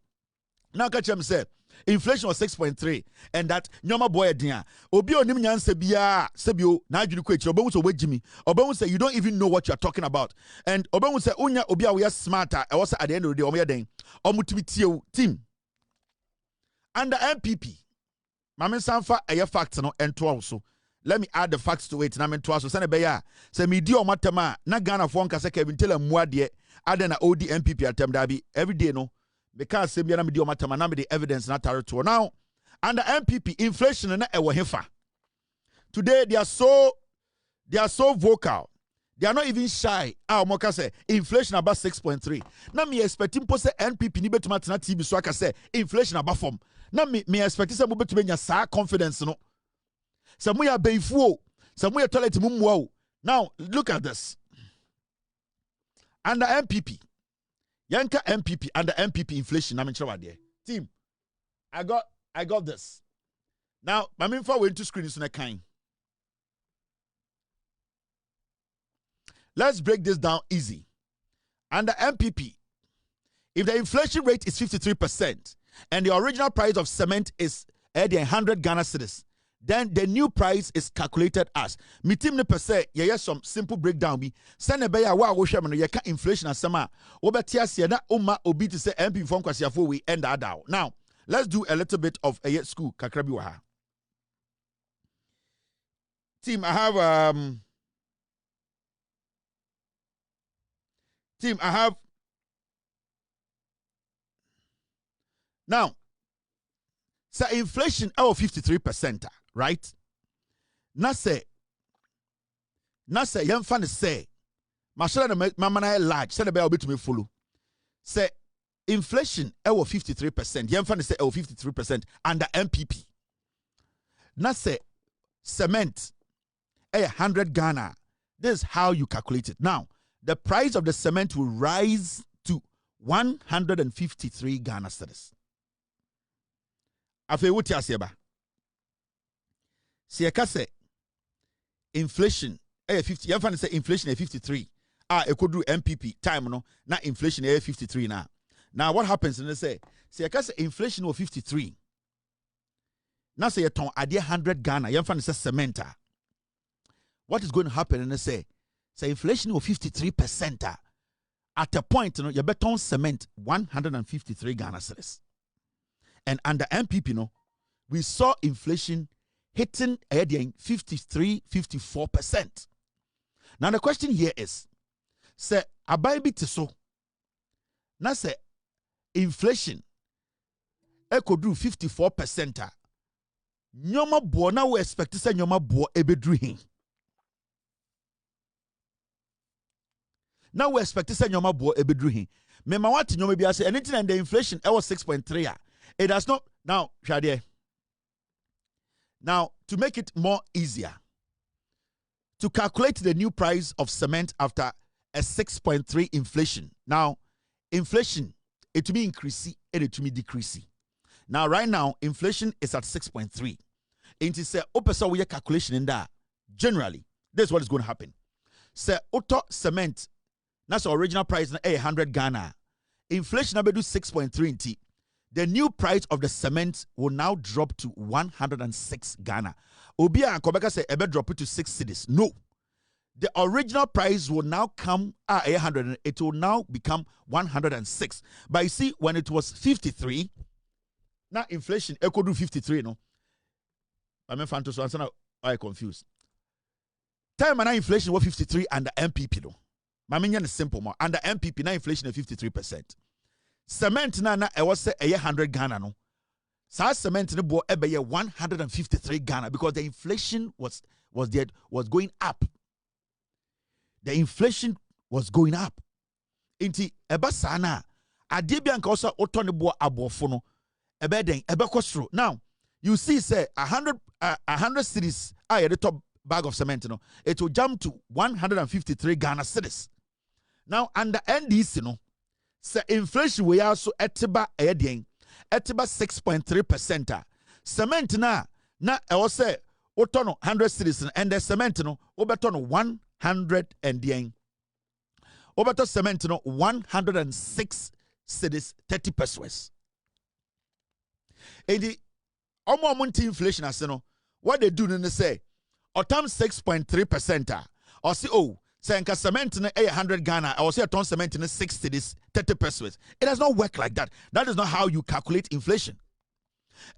Now catch him say inflation was 6.3 and that nyoma boy dia obi onim nyanse bia sebio na adwene ko ekire obewun so wagimi obewun say you don't even know what you are talking about and obewun say unya obi a we are smarter e was at the end of the day omo omutimi tie team under MPP mame sanfa eye fact no ento also let me add the facts to it na me to also say be ya say me di omatema na Ghana fo nka say Kevin tell muade ade na OD MPP atem da bi every day no because same yana me di omatama na me the evidence na tare now under MPP inflation na ewo hefa today they are so vocal they are not even shy moka say inflation about 6.3 na me expecting po say NPP ni betuma tena TV so aka say inflation about form na me expect say mo betuma nya sa confidence no say mo ya beifuo say mo ya toilet mumwa now look at this under MPP Yanka MPP under MPP inflation. I'm in trouble there. Team, I got this. Now, my main for went to screen is on a kind. Let's break this down easy. Under MPP, if the inflation rate is 53% and the original price of cement is 100 Ghana cedis, then the new price is calculated as mitim ne per ye some simple breakdown bi send a beya wa wo hwem no ye ka inflation asema wo beti ase na oma obi to say MP form kwasiafo we end that down. Now let's do a little bit of a school kakra bi wa ha. Team, I have now so inflation of 53%, right? Na say yemfa ne say mashara na mama na large say the be obi to me follow. Say inflation of 53%, yemfa ne say of 53% under MPP. Na say cement 100 Ghana. This is how you calculate it. Now, the price of the cement will rise to 153 Ghana cedis. Afe wuti asieba. Sieka se inflation 50. Yamfa say inflation 53. It could do MPP time no. Na inflation 53 now. Now what happens? And they say sieka se inflation was 53. Now say ton ade 100 Ghana. Yamfa say cement. What is going to happen? And they say inflation of 53%. At a point, you bet on cement 153 Ghana cedis. And under MPP, we saw inflation hitting 53-54%. Now the question here is, say Aboagye tiso. Now say inflation could do 54%. Nyoma bo na we expect to say nyoma bo ebedru hin. Now we expect to say nyoma bo ebedru hin. Me ma wat nyoma bi ase anything and the inflation was 6.3. It does not now Shade. Now to make it more easier to calculate the new price of cement after a 6.3 inflation. Now inflation it will be increasing and it will be decreasing. Now right now inflation is at 6.3. It is a opesa we calculation in that. Generally, this is what is going to happen. Say auto cement. That's the original price na 100 Ghana. Inflation will do 6.3. The new price of the cement will now drop to 106 Ghana. Obia and Kobeka say ebe drop it to 6 cedis. No. The original price will now come at 100. It will now become 106. But you see, when it was 53, now inflation echo do 53, no. I'm a fan to so answer now. I confused. Time and inflation was 53 under MPP though. Maminya is simple more. Under MPP now inflation is 53%. Cement na was say 100 Ghana no. Sa cement no bo ebe 153 Ghana because the inflation was going up. The inflation was going up. Inti eba sana ade bia nka osa otone bo abofo no ebe den ebe kosro. Now you see say 100 cedis the top bag of cement no it will jump to 153 Ghana cedis. Now under NDC no say inflation we also etiba 6.3%. Cement na e was say otono 100 cedis and the cement no obeto 100 and yen. Obeto cement no 106 cedis 30 pesos. And the almost inflation as no what they do they say or time 6.3% or see say cement in 100 Ghana or say a ton cement in 6 cedis 30 pesos. It does not work like that. That is not how you calculate inflation.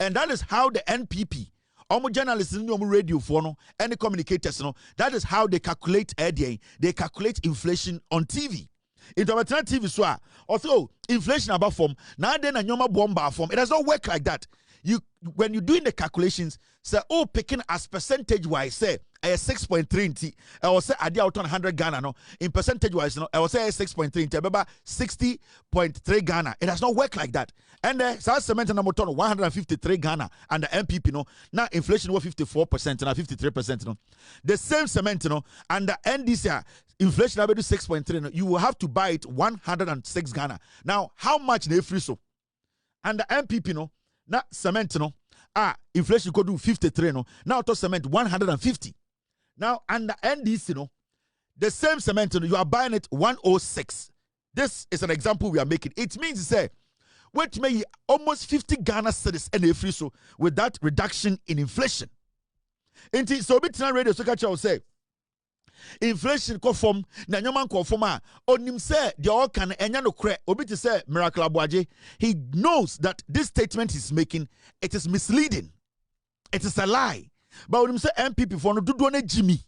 And that is how the NPP almost journalists in the radio for no any communicators no that is how they calculate they calculate inflation on TV. Into TV so also inflation about form now then a nyoma bomba form. It does not work like that. You when you're doing the calculations, say picking as percentage wise, say 6.3 I will say I out on 100 Ghana no in percentage wise no I will say 6.3 about 60.3 Ghana. It does not work like that. And South cement number 153 Ghana and the MPP no now inflation was 54% and 53% no the same cement no and the NDC inflation will do 6.3 no you will have to buy it 106 Ghana. Now how much they free so and the MPP no na cement no inflation could do 53 no. Now to cement 150. Now under NDC no, the same cement you are buying it 106. This is an example we are making. It means say what may almost 50 Ghana cedis and a free so with that reduction in inflation. Inti so bit na radio so catch will say inflation conform na nyoman conform onim say the all can enya no kre obi to say miracle Aboagye. He knows that this statement he's making, it is misleading, it is a lie. But onim say MPP for no do na Jimmy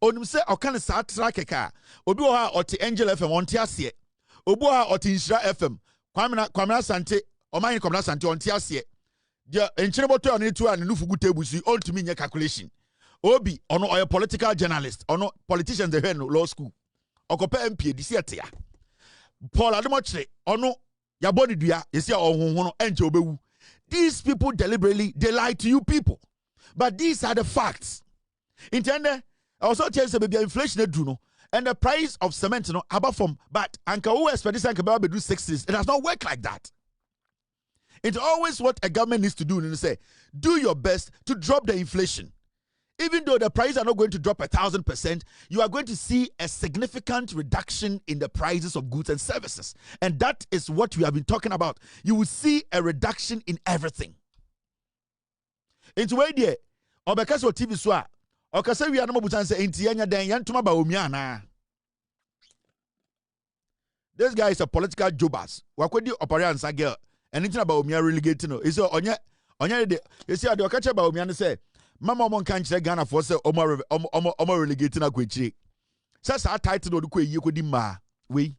onim say okan sa Trica obi wo ha oti Angel FM on tiase obi wo ha oti Nshira FM kwamna sante oman kwamna sante on tiase dia enchire boto on etu an nufu gutebusi on to me calculation. Obi ono oye political journalist ono politicians they no law school okopa MP disi atia Paul Ademochre ono yaboni dua yesi ohunhun no enche obewu. These people deliberately they lie to you people, but these are the facts. Intende also tell say baby inflation do no and the price of cement no above from but anka who expect this anka be do 60s. It does not work like that. It's always what a government needs to do and say do your best to drop the inflation. Even though the prices are not going to drop 1,000%, you are going to see a significant reduction in the prices of goods and services. And that is what we have been talking about. You will see a reduction in everything. Into where there, or because of TV swa, or because we are not able to say, this guy is a political jobas. Wakwedi operiansa girl. Anything about me relegating. Is onye you see, the catch about me and say, Mama mon can't say Ghana for say omo relegating a kwechi. Says our title of the kwe you could ma we.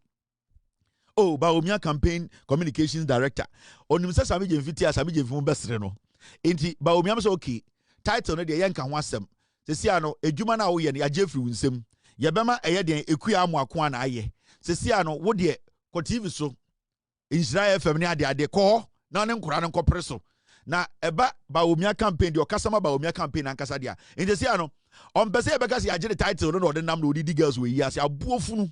Oh, Baumia campaign communications director. On him says Sami Jemfitia Sami Jemfum Bestreno. Inti Baumia okay. Title no de yanka wasem. Sesiano, a Jumana oyen ya Jeffrey Winsem. Yabema a yedian equia moakwan aye. Sesiano, what dear, cotive so. Israel family de call, none Kuran compresso. Na eba Baumia campaign, your customer Baumia campaign and Casadia. In the Siano, on Besse because you the title, no, the number of the girls we yes, ya buofunu.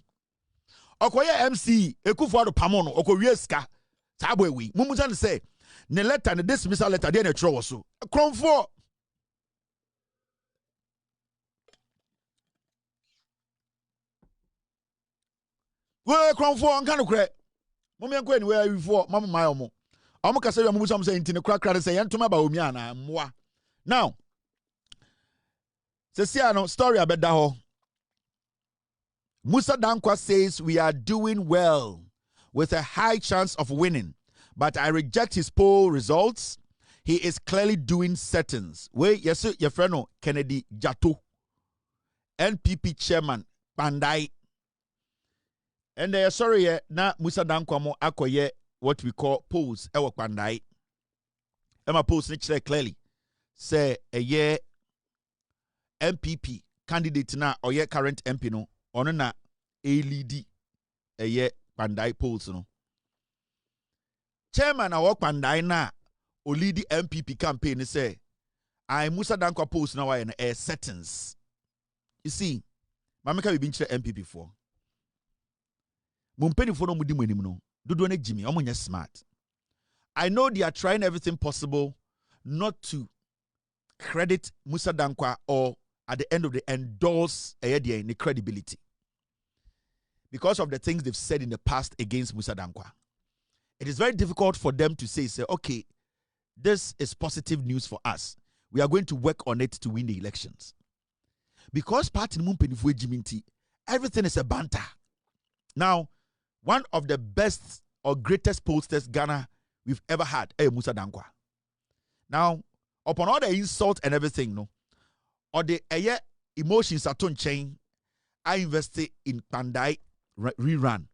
Okoye MC, a kuffour pamono, okoyeska, tabwe we. Mumuzan say, ne letter and dismissal letter, then a trosso. A crown for. Well, crown for, and kind of crack. Mummy, where you for, Mamma Myomo. I'm going to say, I'm saying, in the crack, say, and to my Baumiana, moi. Now, Ceciano, story about that. Musa Dankwa says we are doing well with a high chance of winning, but I reject his poll results. He is clearly doing settings. Wait, yes, your friend Kennedy Jato, NPP chairman, Pandai. And they are sorry, na Musa Dankwa mo akoye what we call polls. Ewa Pandai. Emma polls say clearly. Say a year MPP candidate na or ye current MP no. Ono na LED eye Pandai polls no. Chairman a work Pandai na o lead the MPP campaign say I Musa Dankwa polls na why na settings. You see, mameka we been MPP for. Mumpeni for no mudi mwenim no. Dodo ne Jimmy omo smart. I know they are trying everything possible not to credit Musa Dankwa or at the end of the endorse the credibility because of the things they've said in the past against Musa Dankwa. It is very difficult for them to say, okay, this is positive news for us. We are going to work on it to win the elections. Because party mumpenifu Jiminti, everything is a banter. Now, one of the best or greatest pollsters Ghana we've ever had, Musa Dankwa. Now, upon all the insult and everything, no, or the emotions are on chain, I invested in Pandai rerun.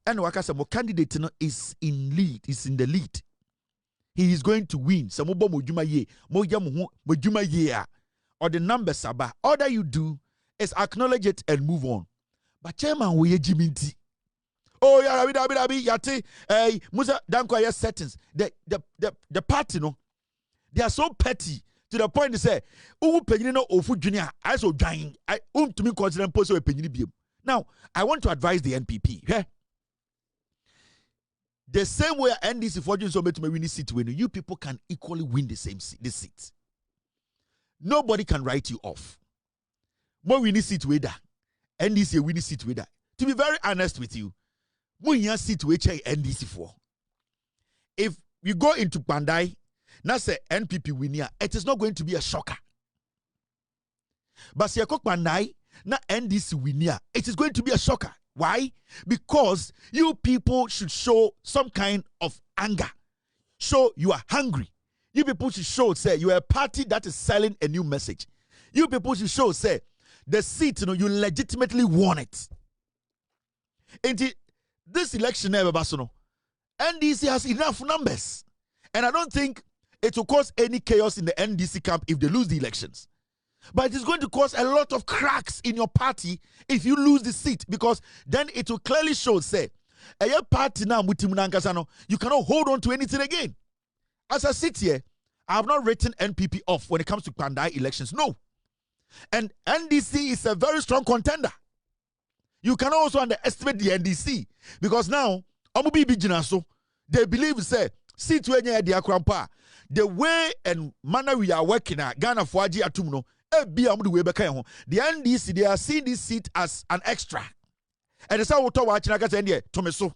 And Wakasa, my candidate is in lead, is in the lead. He is going to win. Samobo mojuma ye, mojuma ye. Or the numbers are all that you do is acknowledge it and move on. But chairman, we Jiminti. Oh yeah, yati. Musa Dankwa yes settings. The party no, they are so petty. To the point they say, "Uwu penini no ofu junior." I so dying. I to me consider post so penini biom. Now I want to advise the NPP. Yeah? the same way NDC for you so win seat when you people can equally win the same seat, this seat. Nobody can write you off. More win seat with that. NDC win seat with that. To be very honest with you, more you seat with NDC for. If you go into Pandai, now say NPP win here, it is not going to be a shocker. But say Pandai, now NDC win here, it is going to be a shocker. Why? Because you people should show some kind of anger. Show you are hungry. You people should show, say, you are a party that is selling a new message. You people should show, say, the seat, you legitimately won it. And this election, NDC has enough numbers. And I don't think it will cause any chaos in the NDC camp if they lose the elections. But it is going to cause a lot of cracks in your party if you lose the seat, because then it will clearly show, say, a party now, you cannot hold on to anything again. As I sit here, I have not written NPP off when it comes to Pandai elections. No. And NDC is a very strong contender. You can also underestimate the NDC, because now, they believe, say, seat when you're the way and manner we are working at Ghana Fwaji Atumno. The NDC, they are seeing this seat as an extra. And it's how we talk watching Tomeso.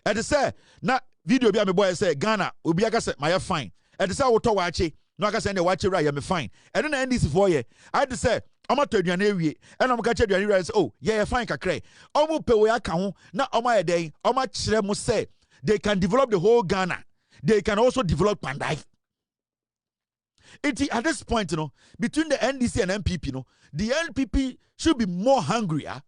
And they say, na video be a boy say Ghana, will be a say, my fine. And it's how we talk watching, no, I can send a watch right, I'm fine. And then the NDC for you, I had to say, I'm not telling you, and I'm catching you and say, oh, yeah, fine, Kakre. Omu Pewea Kahu, na Oma a day, Oma Chiremo say, they can develop the whole Ghana. They can also develop Pandai. At this point, between the NDC and MPP, the NPP should be more hungrier.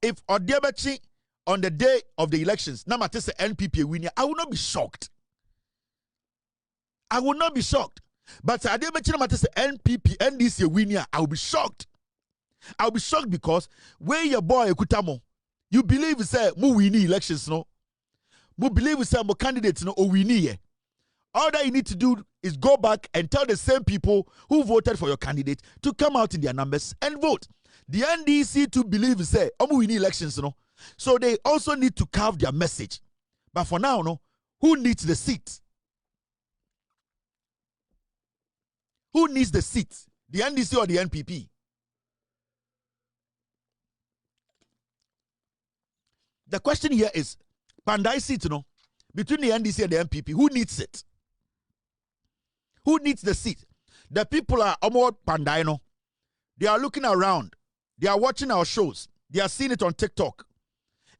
If Odebachi on the day of the elections, now say NPP winner, I will not be shocked. I will not be shocked. But Odebachi say NPP, NDC winner, I will be shocked. I will be shocked because when your boy Ekutamo, you believe say mu win elections, no? Mu believe say mo candidates no o win. All that you need to do is go back and tell the same people who voted for your candidate to come out in their numbers and vote. The NDC to believe say, we need elections, so they also need to carve their message. But for now, who needs the seat? Who needs the seat? The NDC or the NPP? The question here is, Pandai seat, between the NDC and the NPP, who needs it? Who needs the seat? The people are almost Pandai, they are looking around. They are watching our shows. They are seeing it on TikTok.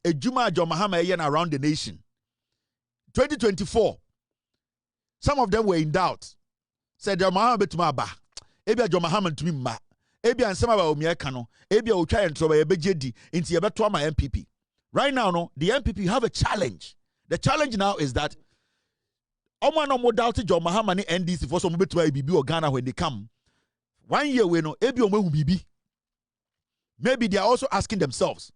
A Juma Jomahama around the nation. 2024. Some of them were in doubt. Said Jomahama betuma ba. Ebia Jomahama to me ma. Ebia and some of our Omiakano. Ebia will try and throw a BJD into my MPP. Right now, the MPP have a challenge. The challenge now is that Oma no more doubted John Mahama NDC for some bit to BB or Ghana when they come. 1 year we know Ebi Omo BB. Maybe they are also asking themselves.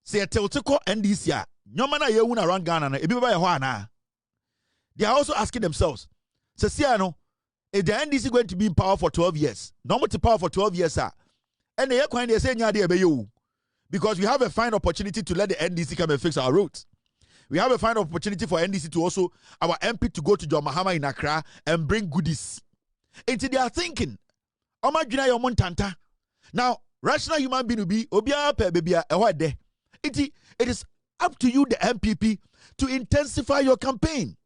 Say a Teltico NDC. Nyomana ye around Ghana na ebi ba ye na. They are also asking themselves. Say Siano, is the NDC going to be in power for 12 years? Normal to power for 12 years, sir. And they are saying you. Because we have a fine opportunity to let the NDC come and fix our roads. We have a fine opportunity for NDC to also, our MP to go to John Mahama in Accra and bring goodies. Until they are thinking, now, rational human being will be, it is up to you, the MPP, to intensify your campaign.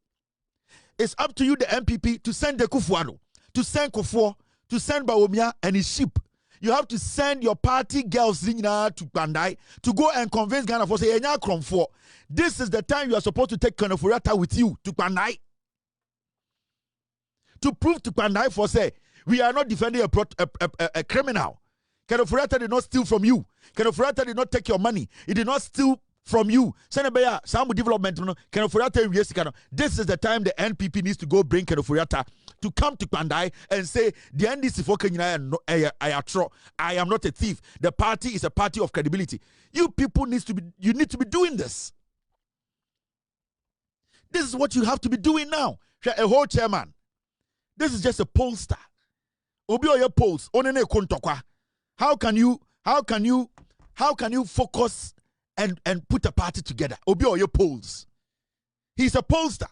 It's up to you, the MPP, to send the kuffour, to send kuffour, to send Bawumia and his sheep. You have to send your party girls to Pandai to go and convince Ghana for say this is the time you are supposed to take Kanafurata with you to Pandai. To prove to Pandai for say we are not defending a criminal. Kanafurata did not steal from you. Kanafurata did not take your money. It did not steal from you. Some development. This is the time the NPP needs to go bring Kanafurata to come to Pandai and say the NDC for I am not a thief. The party is a party of credibility. You people need to be doing this. This is what you have to be doing now. A whole chairman. This is just a pollster. Obi oye polls. Onene kontokwa. How can you focus and put a party together? Obi oye polls. He's a pollster.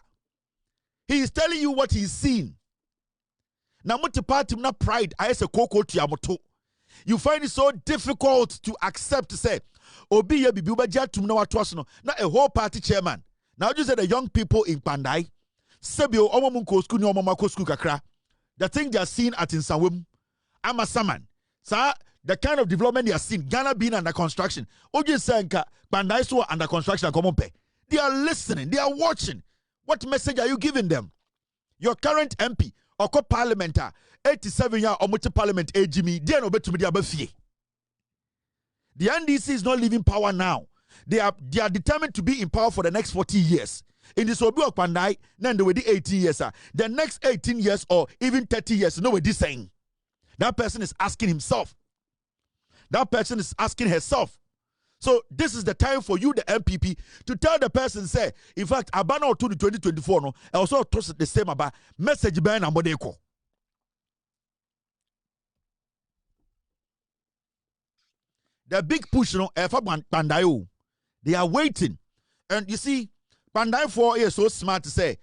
He is telling you what he's seen. Now, party na pride. I say koko tiamoto. You find it so difficult to accept to say, Obi ye bibi ubaja tumna watwasno. Now a whole party chairman. Now you say the young people in Pandai. Sebio omomunko school ni omomako school kakra. The thing they are seeing at Insawum. Ama saman. Sir, the kind of development they are seeing. Ghana being under construction. Oji Senka, Pandai so under construction. They are listening. They are watching. What message are you giving them? Your current MP or co-parliamentar 87-year or multi-parliament age me, they are not to me. The NDC is not leaving power now. They are determined to be in power for the next 40 years. In this Obi Pandai, then they will do 18 years. The next 18 years or even 30 years, nobody saying. That person is asking himself. That person is asking herself. So this is the time for you, the MPP, to tell the person, say, in fact, Abana or to the 2024, no, I also told the same about message ban and Modeko. The big push, no, Pandayo, they are waiting. And you see, Pandai 4 is so smart to say,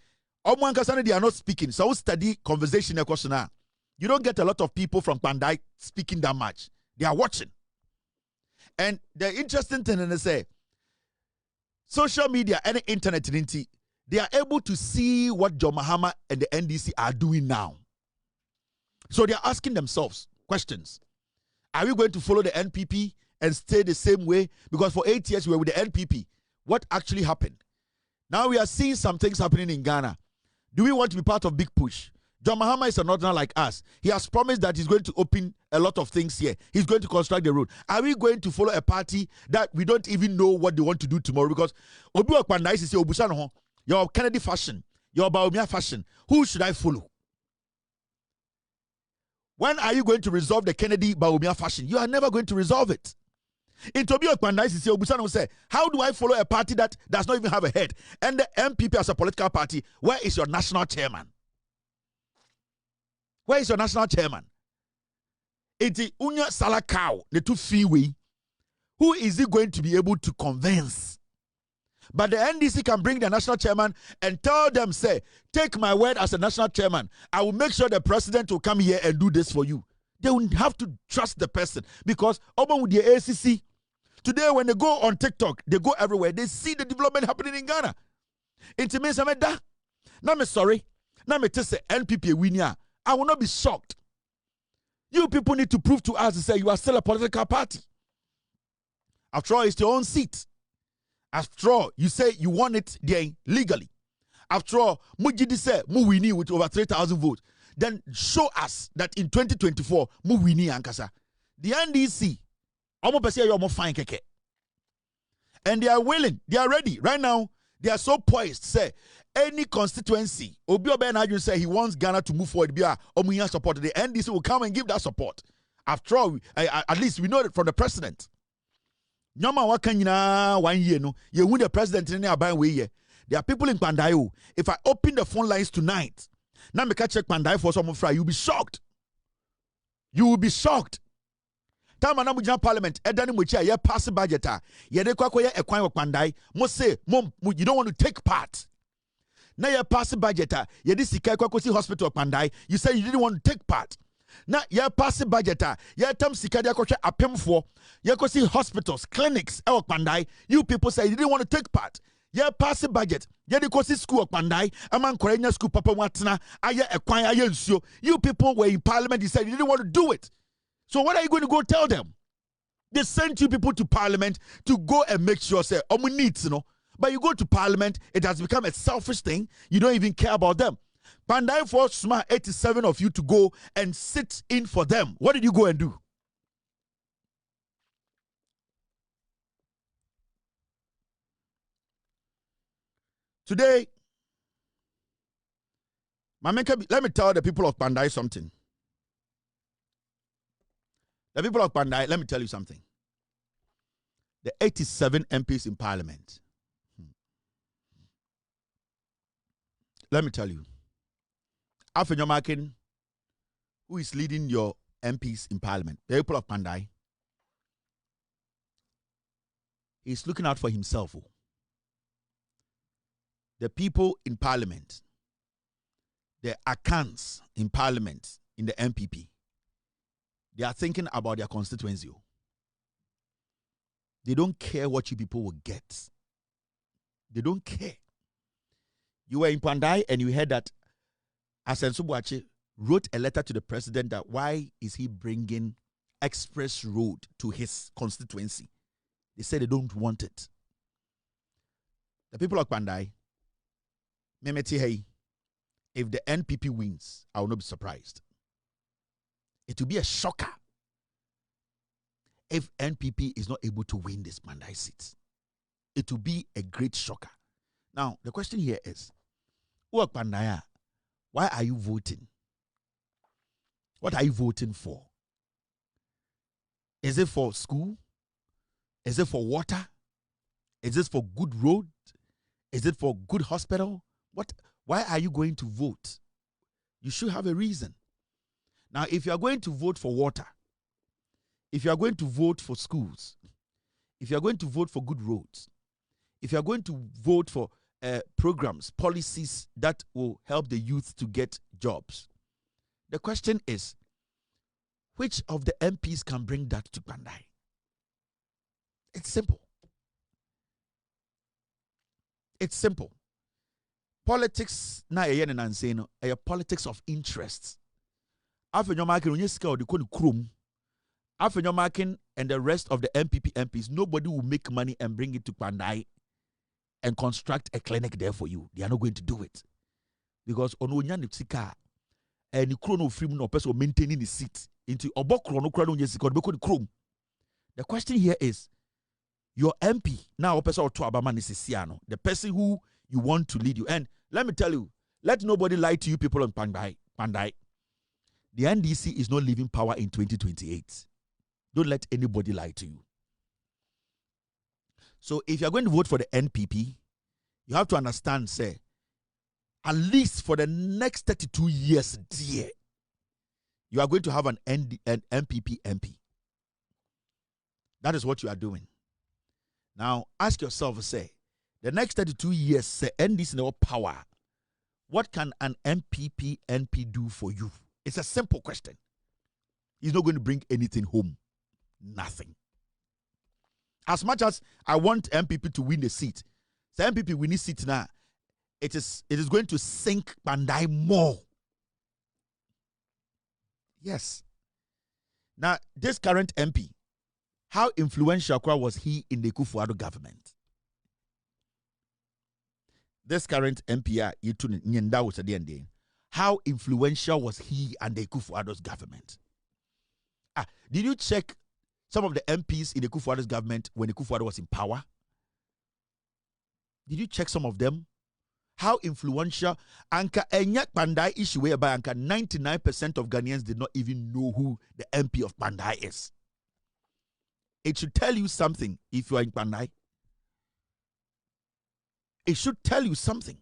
they are not speaking. So study conversation. You don't get a lot of people from Pandai speaking that much. They are watching. And the interesting thing is say, social media and the internet, they are able to see what John Mahama and the NDC are doing now. So they are asking themselves questions. Are we going to follow the NPP and stay the same way? Because for 8 years we were with the NPP. What actually happened? Now we are seeing some things happening in Ghana. Do we want to be part of Big Push? John Mahama is a northerner like us. He has promised that he's going to open a lot of things here. He's going to construct the road. Are we going to follow a party that we don't even know what they want to do tomorrow? Because Obi Okpanda is your Kennedy fashion, your Baumia fashion. Who should I follow? When are you going to resolve the Kennedy Baumia fashion? You are never going to resolve it. In Tobi Okpanda is Obusano say, how do I follow a party that does not even have a head? And the MPP as a political party, where is your national chairman? Where is your national chairman? It's Unya Salakau, the two freeway. Who is he going to be able to convince? But the NDC can bring the national chairman and tell them, say, take my word as a national chairman. I will make sure the president will come here and do this for you. They will have to trust the person. Because Oppong with the ACC, today when they go on TikTok, they go everywhere. They see the development happening in Ghana. It means I'm sorry. Now me say NPP winner. I will not be shocked. You people need to prove to us to say you are still a political party. After all, it's your own seat. After all, you say you want it there legally. After all, Mujidi say mu wini with over 3,000 votes. Then show us that in 2024, mu wini ankasa. The NDC, fine keke. And they are willing, they are ready. Right now, they are so poised, say, any constituency, Obi Obenaju say he wants Ghana to move forward, support. The NDC will come and give that support. After all, at least we know it from the president. Nyama wakanyina 1 year no, you win the president in the way here. There are people in Pandayo. If I open the phone lines tonight, now me check Pandai for some fry, you'll be shocked. You will be shocked. Time na mujina parliament, edani mucha ye pass budget ye de kwakwa ye ekwan Pandai. Mo say, mom, you don't want to take part. Now you pass budget ye di sika kwakwa hospital Pandai. You say you didn't want to take part. Now you pass budget ye tam sika dia kwakwa apemfo. Ye go see hospitals, clinics e Pandai. You people say you didn't want to take part. Ye pass budget. Ye di go see school Pandai. Aman korenya school papa watna aye ekwan aye nsuo. You people were in parliament, you said you didn't want to do it. So what are you going to go tell them? They sent you people to parliament to go and make sure, say, needs, But you go to parliament, it has become a selfish thing. You don't even care about them. Pandai for smart 87 of you to go and sit in for them. What did you go and do? Today, let me tell the people of Pandai something. The people of Pandai, let me tell you something. The 87 MPs in parliament. Let me tell you. Afenyo Maakye, who is leading your MPs in parliament, the people of Pandai, he's looking out for himself. the people in parliament, the accounts in parliament, in the MPP, they are thinking about their constituency. They don't care what you people will get. They don't care. You were in Pandai and you heard that Asensu Boakye wrote a letter to the president that why is he bringing express road to his constituency? They said they don't want it. The people of Pandai, if the NPP wins, I will not be surprised. It will be a shocker if NPP is not able to win this Pandai seat. It will be a great shocker. Now, the question here is, why are you voting? What are you voting for? Is it for school? Is it for water? Is it for good road? Is it for good hospital? Why are you going to vote? You should have a reason. Now, if you are going to vote for water, if you are going to vote for schools, if you are going to vote for good roads, if you are going to vote for programs, policies that will help the youth to get jobs, the question is, which of the MPs can bring that to Pandai? It's simple. It's simple. Politics na a politics of interests. Maakye and the rest of the MPP MPs, nobody will make money and bring it to Pandai and construct a clinic there for you. They are not going to do it. Because Onua Nipsika and the chrono free no person maintaining the seat into Obokro no chrono the question here is, your MP now person to Abaman is the person who you want to lead you. And let me tell you, let nobody lie to you people on Pandai. The NDC is not leaving power in 2028. Don't let anybody lie to you. So if you're going to vote for the NPP, you have to understand, say, at least for the next 32 years, dear, you are going to have an MPP MP. That is what you are doing. Now, ask yourself, say, the next 32 years, say, NDC no power. What can an MPP MP do for you? It's a simple question. He's not going to bring anything home. Nothing. As much as I want MPP to win the seat, the MPP winning seat now, it is going to sink Pandai more. Yes. Now, this current MP, how influential was he in the Kuffour government? This current MP, how influential was he and the Kuffour government? Did you check some of the MPs in the Kuffour government when the Kuffour was in power? Did you check some of them? How influential? Anka Enyak Pandai issue whereby Anka 99% of Ghanaians did not even know who the MP of Pandai is. It should tell you something if you are in Pandai. It should tell you something.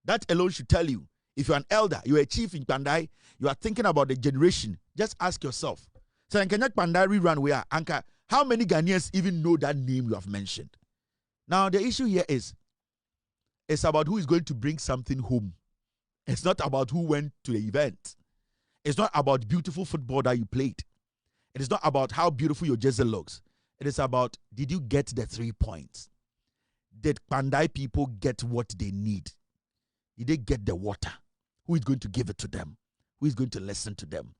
That alone should tell you. If you're an elder, you're a chief in Pandai, you are thinking about the generation, just ask yourself. So Enyak Pandai rerun where Anka, how many Ghanaians even know that name you have mentioned? Now the issue here is, it's about who is going to bring something home. It's not about who went to the event. It's not about beautiful football that you played. It is not about how beautiful your jersey looks. It is about, did you get the 3 points? Did Pandai people get what they need? Did they get the water? Who is going to give it to them? Who is going to listen to them?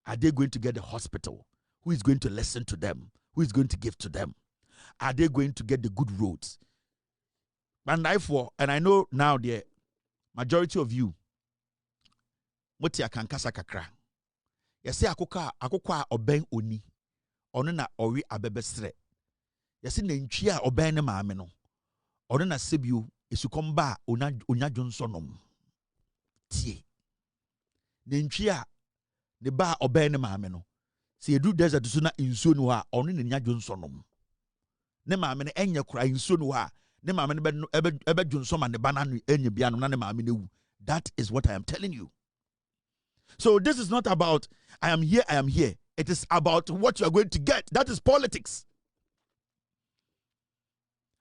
Are they going to get the hospital? Who is going to listen to them? Who is going to give to them? Are they going to get the good roads? And I know now the majority of you, Motia Kankasa Kakra. Yase akoka oben oni. Ono na ori abebesre. Yase nentwia oben ne maame no. Ono na sebio esukomba onya Johnsonom. Tie. Nentwia ne ba oben ne maame no. Se edu desert so na insuo no ha ono ne nya Johnsonom. Ne maame ne enye kura insuo no ha. Ne maame ne ebe Johnson ne bana no enye bia no na ne maame ne wu. That is what I am telling you. So this is not about I am here, I am here. It is about what you are going to get. That is politics.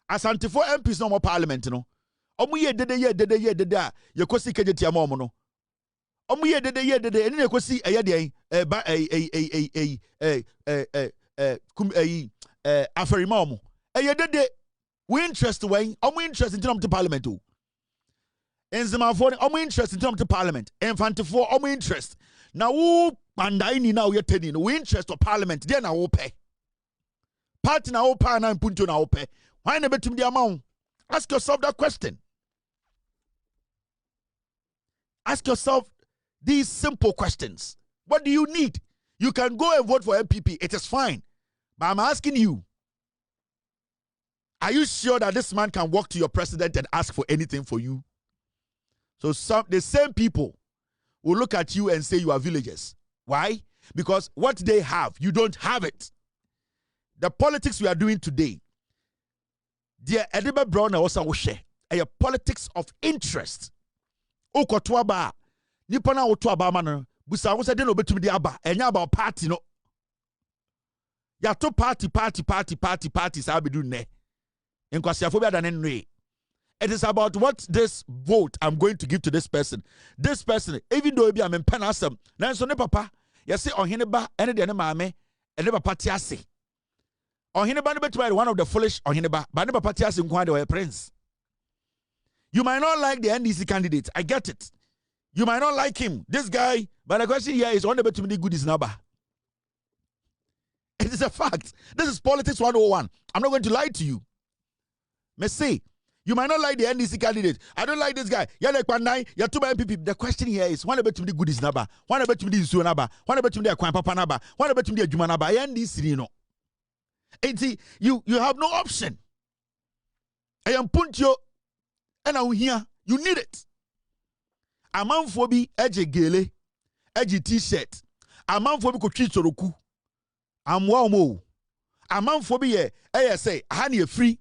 Asante for MPs no more parliament no. Omu ye dede a yekosi kejeti ama omo no. Omu ye dede eni yekosi eyede aferima omo. Eyedede we interest when omu interest in terms of parliament o. Enzimafo omu interest in terms of parliament. Enfantefo omu interest. Na wo pandai ni na wo yeteni no we interest of parliament there na wo pe. Party na wo pa na mpunto na wo pe. Why na betum di amount? Ask yourself that question. Ask yourself these simple questions. What do you need? You can go and vote for MPP. It is fine. But I'm asking you, are you sure that this man can walk to your president and ask for anything for you? So the same people will look at you and say you are villagers. Why? Because what they have, you don't have it. The politics we are doing today, dear Ediba Brown also share a politics of interest. Okotwaba nipa na wotwaba ma no busa wo se de no betumi de aba enya about party no ya to party sa bedu ne enkwasiafo bia da ne nwe. It is about what this vote I'm going to give to this person, even though be am penasem na so ne papa yesi ohene ba ene de ne maame ene papa ti ase ohene ba no betumi one of the foolish ohene ba ne papa ti ase nkwa de prince. You might not like the NDC candidate. I get it. You might not like him. This guy, but the question here is on the bet to me good is number. It is a fact. This is politics 101. I'm not going to lie to you. Me say, you might not like the NDC candidate. I don't like this guy. You're like 1-9, you're 2 MPP. The question here is one bet to me good is number. One bet to me is number. One bet to me a papa number. One bet to me a Juma number. NDC, you know. You have no option. I am puntio. And now here, you need it. A man for be edge gele, edge t-shirt. A man for be kuchi soroku. I'm wow. A man for be say, honey free.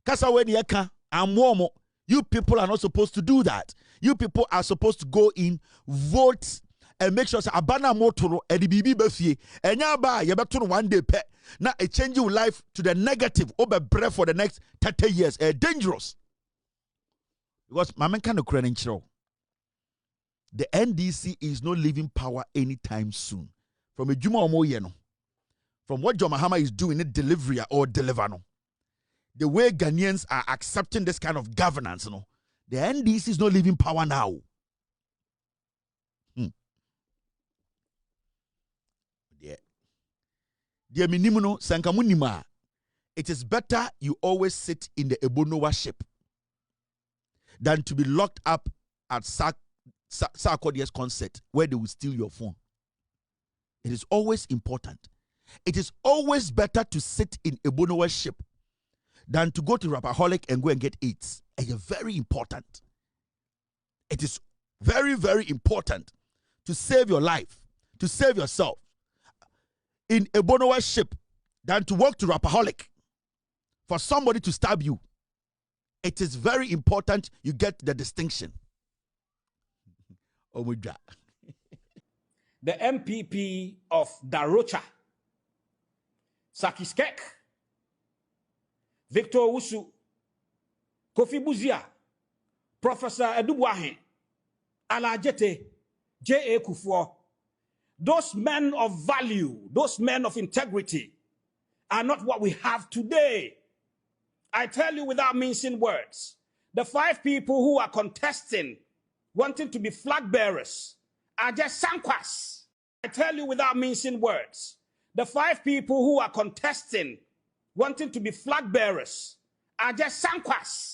Kasa when you can, I'm warm. You people are not supposed to do that. You people are supposed to go in, vote, and make sure say abana motoro edibibi befie. Enya ba ye beto one day pe. Na a change your life to the negative over breath for the next 30 years. Dangerous. Because Mamen can the NDC is not leaving power anytime soon. From a Juma Omoyeno, from what John Mahama is doing in delivery or deliver no. The way Ghanaians are accepting this kind of governance, no, the NDC is not leaving power now. Dear Minimuno Sankamunima, it is better you always sit in the Ebonowa ship than to be locked up at Sarkodie's concert where they will steal your phone. It is always important. It is always better to sit in Ebonowa's ship than to go to Rapaholic and go and get AIDS. It is very important. It is very, very important to save your life, to save yourself in Ebonowa's ship than to walk to Rapaholic for somebody to stab you. It is very important you get the distinction. The MPP of Darocha, Sakiskek, Victor Wusu, Kofi Buzia, Professor Aboagye, Alajete, J.A. Kuffour, those men of value, those men of integrity are not what we have today. I tell you without mincing words, the 5 people who are contesting, wanting to be flag bearers, are just sankwas. I tell you without mincing words, the 5 people who are contesting, wanting to be flag bearers, are just sankwas.